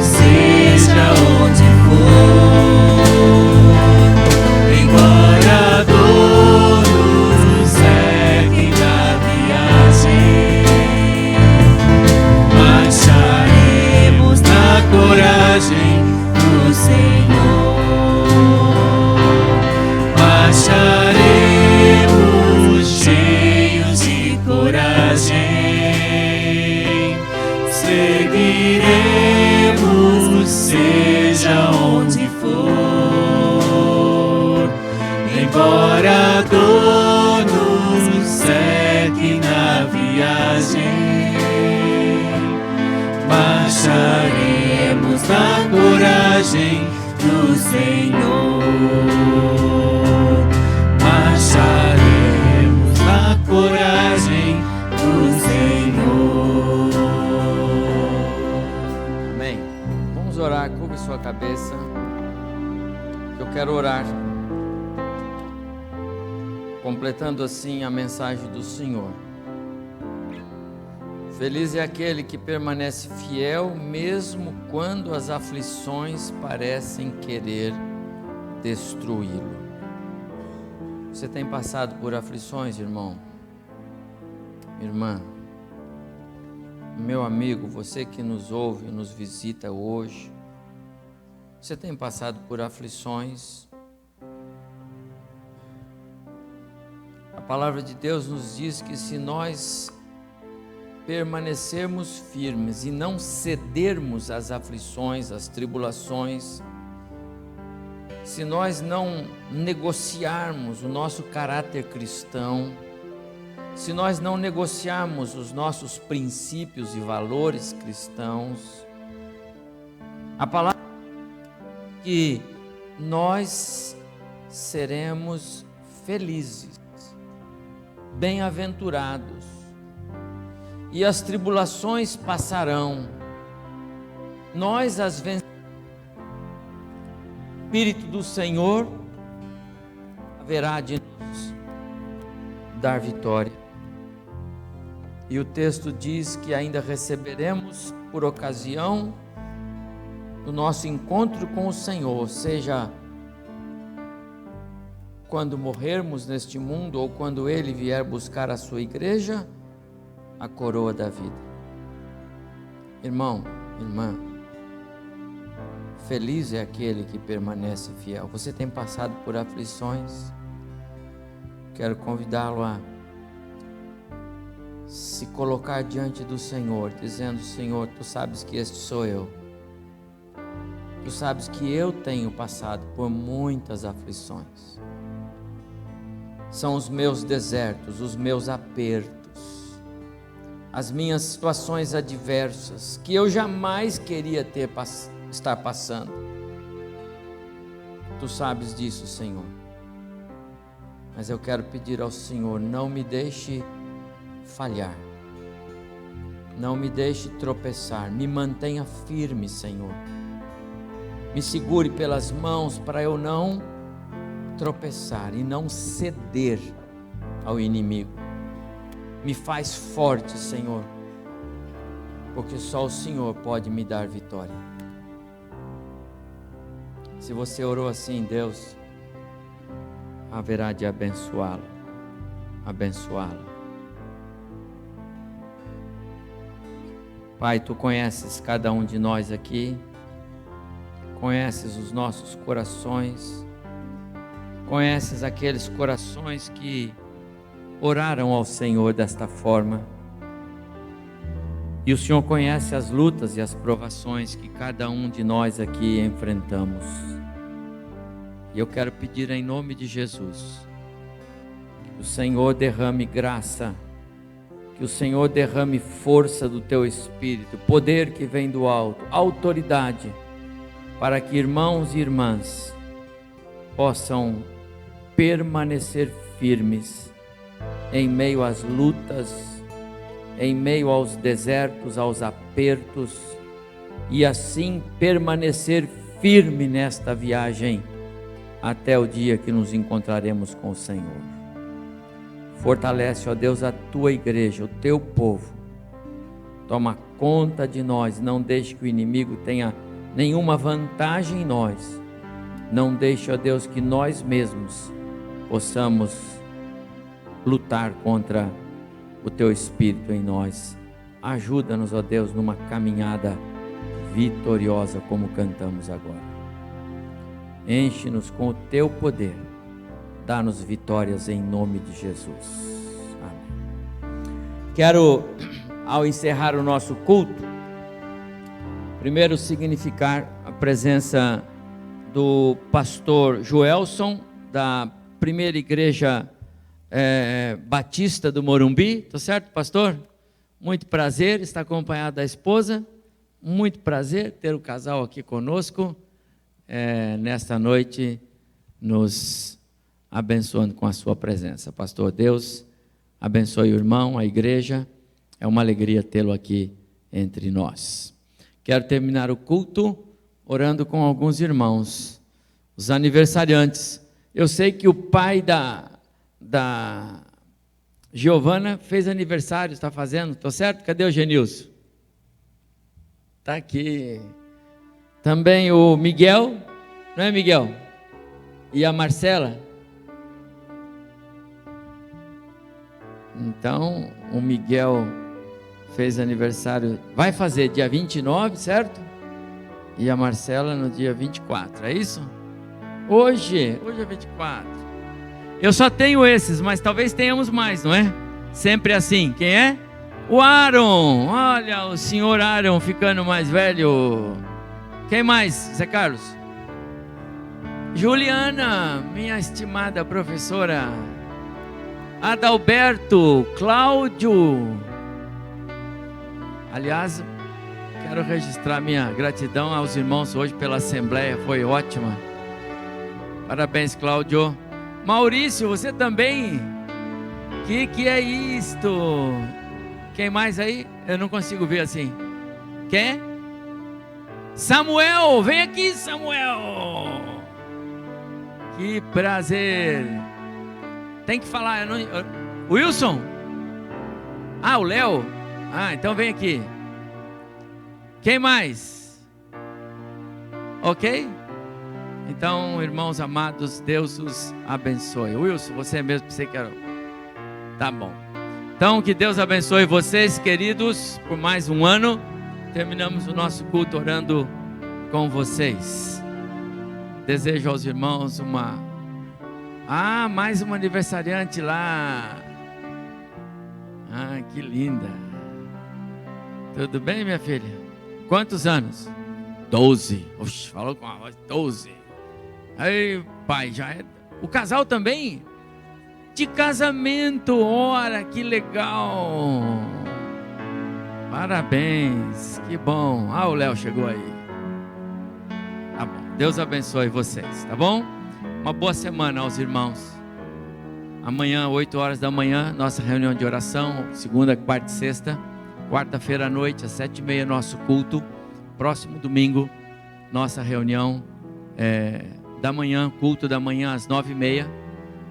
Speaker 2: seja onde for. Embora a dor nos cerque na viagem, marcharemos na coragem do Senhor. Marcharemos cheios de coragem. Seguiremos, seja onde for. Embora a dor nos cerque na viagem, marcharemos na coragem do Senhor. Marcharemos na coragem do Senhor.
Speaker 3: Amém. Vamos orar, curve sua cabeça. Eu quero orar, completando assim a mensagem do Senhor. Feliz é aquele que permanece fiel, mesmo quando as aflições parecem querer destruí-lo. Você tem passado por aflições, irmão? Irmã? Meu amigo, você que nos ouve, nos visita hoje, você tem passado por aflições? A palavra de Deus nos diz que se nós permanecermos firmes e não cedermos às aflições, às tribulações, se nós não negociarmos o nosso caráter cristão, se nós não negociarmos os nossos princípios e valores cristãos, a palavra diz que nós seremos felizes, bem-aventurados, e as tribulações passarão, nós as venceremos. O Espírito do Senhor haverá de nos dar vitória. E o texto diz que ainda receberemos por ocasião do nosso encontro com o Senhor, seja quando morrermos neste mundo ou quando Ele vier buscar a sua igreja, a coroa da vida. Irmão, irmã, feliz é aquele que permanece fiel. Você tem passado por aflições? Quero convidá-lo a se colocar diante do Senhor, dizendo: Senhor, Tu sabes que este sou eu. Tu sabes que eu tenho passado por muitas aflições. São os meus desertos, os meus apertos, as minhas situações adversas, que eu jamais queria estar passando. Tu sabes disso, Senhor. Mas eu quero pedir ao Senhor, não me deixe falhar, não me deixe tropeçar, me mantenha firme, Senhor. Me segure pelas mãos para eu não tropeçar e não ceder ao inimigo. Me faz forte, Senhor, porque só o Senhor pode me dar vitória. Se você orou assim, Deus haverá de abençoá-lo, abençoá-la. Pai, Tu conheces cada um de nós aqui, conheces os nossos corações, conheces aqueles corações que oraram ao Senhor desta forma, e o Senhor conhece as lutas e as provações que cada um de nós aqui enfrentamos. E eu quero pedir em nome de Jesus, que o Senhor derrame graça, que o Senhor derrame força do Teu Espírito, poder que vem do alto, autoridade, para que irmãos e irmãs possam permanecer firmes em meio às lutas, em meio aos desertos, aos apertos, e assim permanecer firme nesta viagem até o dia que nos encontraremos com o Senhor. Fortalece, ó Deus, a Tua igreja, o Teu povo. Toma conta de nós, não deixe que o inimigo tenha nenhuma vantagem em nós. Não deixe, ó Deus, que nós mesmos possamos lutar contra o Teu Espírito em nós. Ajuda-nos, ó Deus, numa caminhada vitoriosa como cantamos agora. Enche-nos com o Teu poder. Dá-nos vitórias em nome de Jesus. Amém. Quero, ao encerrar o nosso culto, primeiro significar a presença do pastor Joelson, da primeira igreja batista do Morumbi. Tá certo, pastor? Muito prazer, está acompanhado da esposa. Muito prazer ter o casal aqui conosco, nesta noite, nos abençoando com a sua presença. Pastor, Deus abençoe o irmão, a igreja. É uma alegria tê-lo aqui entre nós. Quero terminar o culto orando com alguns irmãos, os aniversariantes. Eu sei que o pai da Giovana fez aniversário, está fazendo, estou certo? Cadê o Genilson? Está aqui. Também o Miguel, não é, Miguel? E a Marcela. Então, o Miguel fez aniversário, vai fazer dia 29, certo? E a Marcela no dia 24, é isso? Hoje é 24. Eu só tenho esses, mas talvez tenhamos mais, não é? Sempre assim. Quem é? O Aaron. Olha, o senhor Aaron ficando mais velho. Quem mais, Zé Carlos? Juliana, minha estimada professora. Adalberto, Cláudio. Aliás, quero registrar minha gratidão aos irmãos hoje pela assembleia, foi ótima. Parabéns, Cláudio. Maurício, você também? Que é isto? Quem mais aí? Eu não consigo ver assim. Quem? Samuel, vem aqui, Samuel. Que prazer. Tem que falar. Wilson? Ah, o Léo? Ah, então vem aqui. Quem mais? Ok? Então, irmãos amados, Deus os abençoe. Wilson, você mesmo, você quer? Tá bom. Então, que Deus abençoe vocês, queridos, por mais um ano. Terminamos o nosso culto orando com vocês. Desejo aos irmãos mais uma aniversariante lá. Ah, que linda. Tudo bem, minha filha? Quantos anos? 12. Oxe, falou com a voz 12. Aí, pai, já é. O casal também? De casamento, ora, que legal. Parabéns, que bom. Ah, o Léo chegou aí. Tá bom, Deus abençoe vocês, tá bom? Uma boa semana aos irmãos. Amanhã, 8 horas da manhã, nossa reunião de oração. Segunda, quarta e sexta. Quarta-feira à noite, às 7h30, nosso culto. Próximo domingo, nossa reunião da manhã, culto da manhã às 9h30.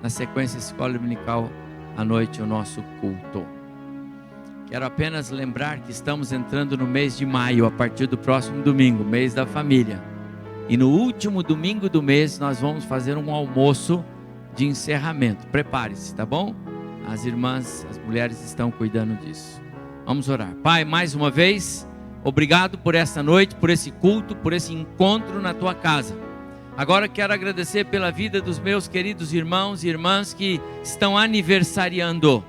Speaker 3: Na sequência, escola dominical à noite, o nosso culto. Quero apenas lembrar que estamos entrando no mês de maio, a partir do próximo domingo, mês da família. E no último domingo do mês, nós vamos fazer um almoço de encerramento. Prepare-se, tá bom? As irmãs, as mulheres estão cuidando disso. Vamos orar. Pai, mais uma vez, obrigado por esta noite, por esse culto, por esse encontro na tua casa. Agora quero agradecer pela vida dos meus queridos irmãos e irmãs que estão aniversariando.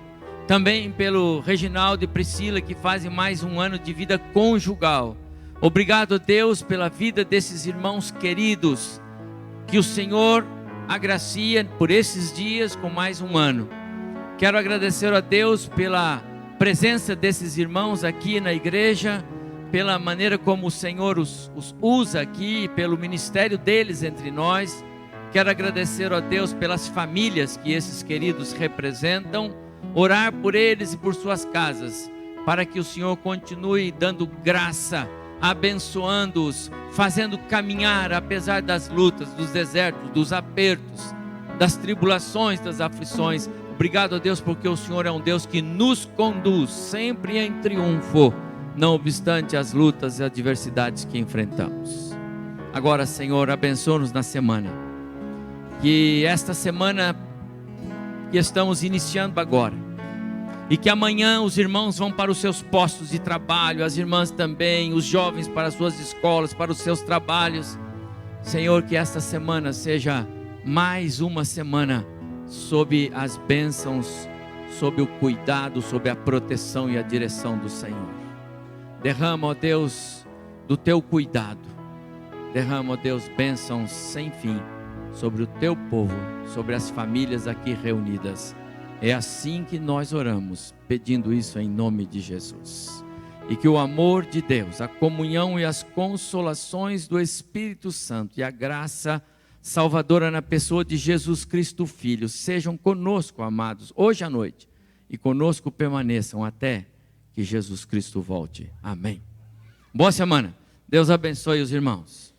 Speaker 3: Também pelo Reginaldo e Priscila, que fazem mais um ano de vida conjugal. Obrigado, Deus, pela vida desses irmãos queridos. Que o Senhor agracia por esses dias com mais um ano. Quero agradecer a Deus pela presença desses irmãos aqui na igreja, pela maneira como o Senhor os usa aqui, pelo ministério deles entre nós. Quero agradecer a Deus pelas famílias que esses queridos representam, orar por eles e por suas casas, para que o Senhor continue dando graça, abençoando-os, fazendo caminhar apesar das lutas, dos desertos, dos apertos, das tribulações, das aflições. Obrigado a Deus, porque o Senhor é um Deus que nos conduz sempre em triunfo, não obstante as lutas e adversidades que enfrentamos. Agora, Senhor, abençoa-nos na semana. Que esta semana que estamos iniciando agora, e que amanhã os irmãos vão para os seus postos de trabalho, as irmãs também, os jovens para as suas escolas, para os seus trabalhos. Senhor, que esta semana seja mais uma semana sob as bênçãos, sob o cuidado, sob a proteção e a direção do Senhor. Derrama, ó Deus, do teu cuidado. Derrama, ó Deus, bênçãos sem fim sobre o teu povo, sobre as famílias aqui reunidas. É assim que nós oramos, pedindo isso em nome de Jesus. E que o amor de Deus, a comunhão e as consolações do Espírito Santo e a graça salvadora na pessoa de Jesus Cristo Filho sejam conosco, amados, hoje à noite, e conosco permaneçam até que Jesus Cristo volte. Amém. Boa semana. Deus abençoe os irmãos.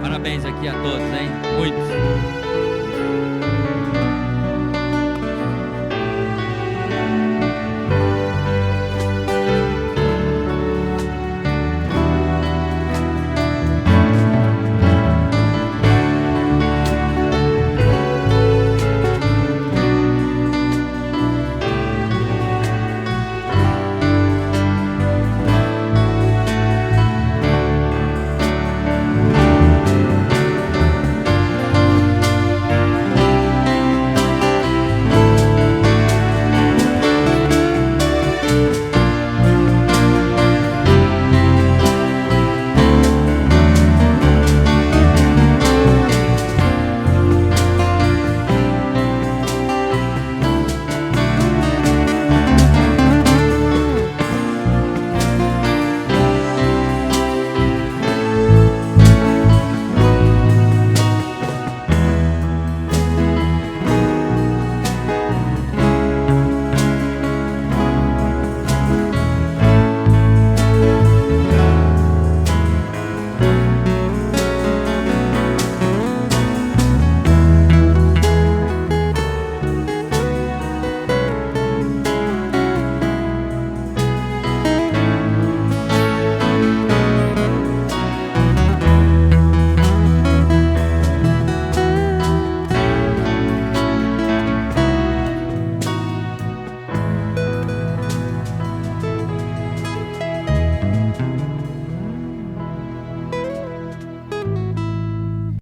Speaker 3: Parabéns aqui a todos, hein? Muitos.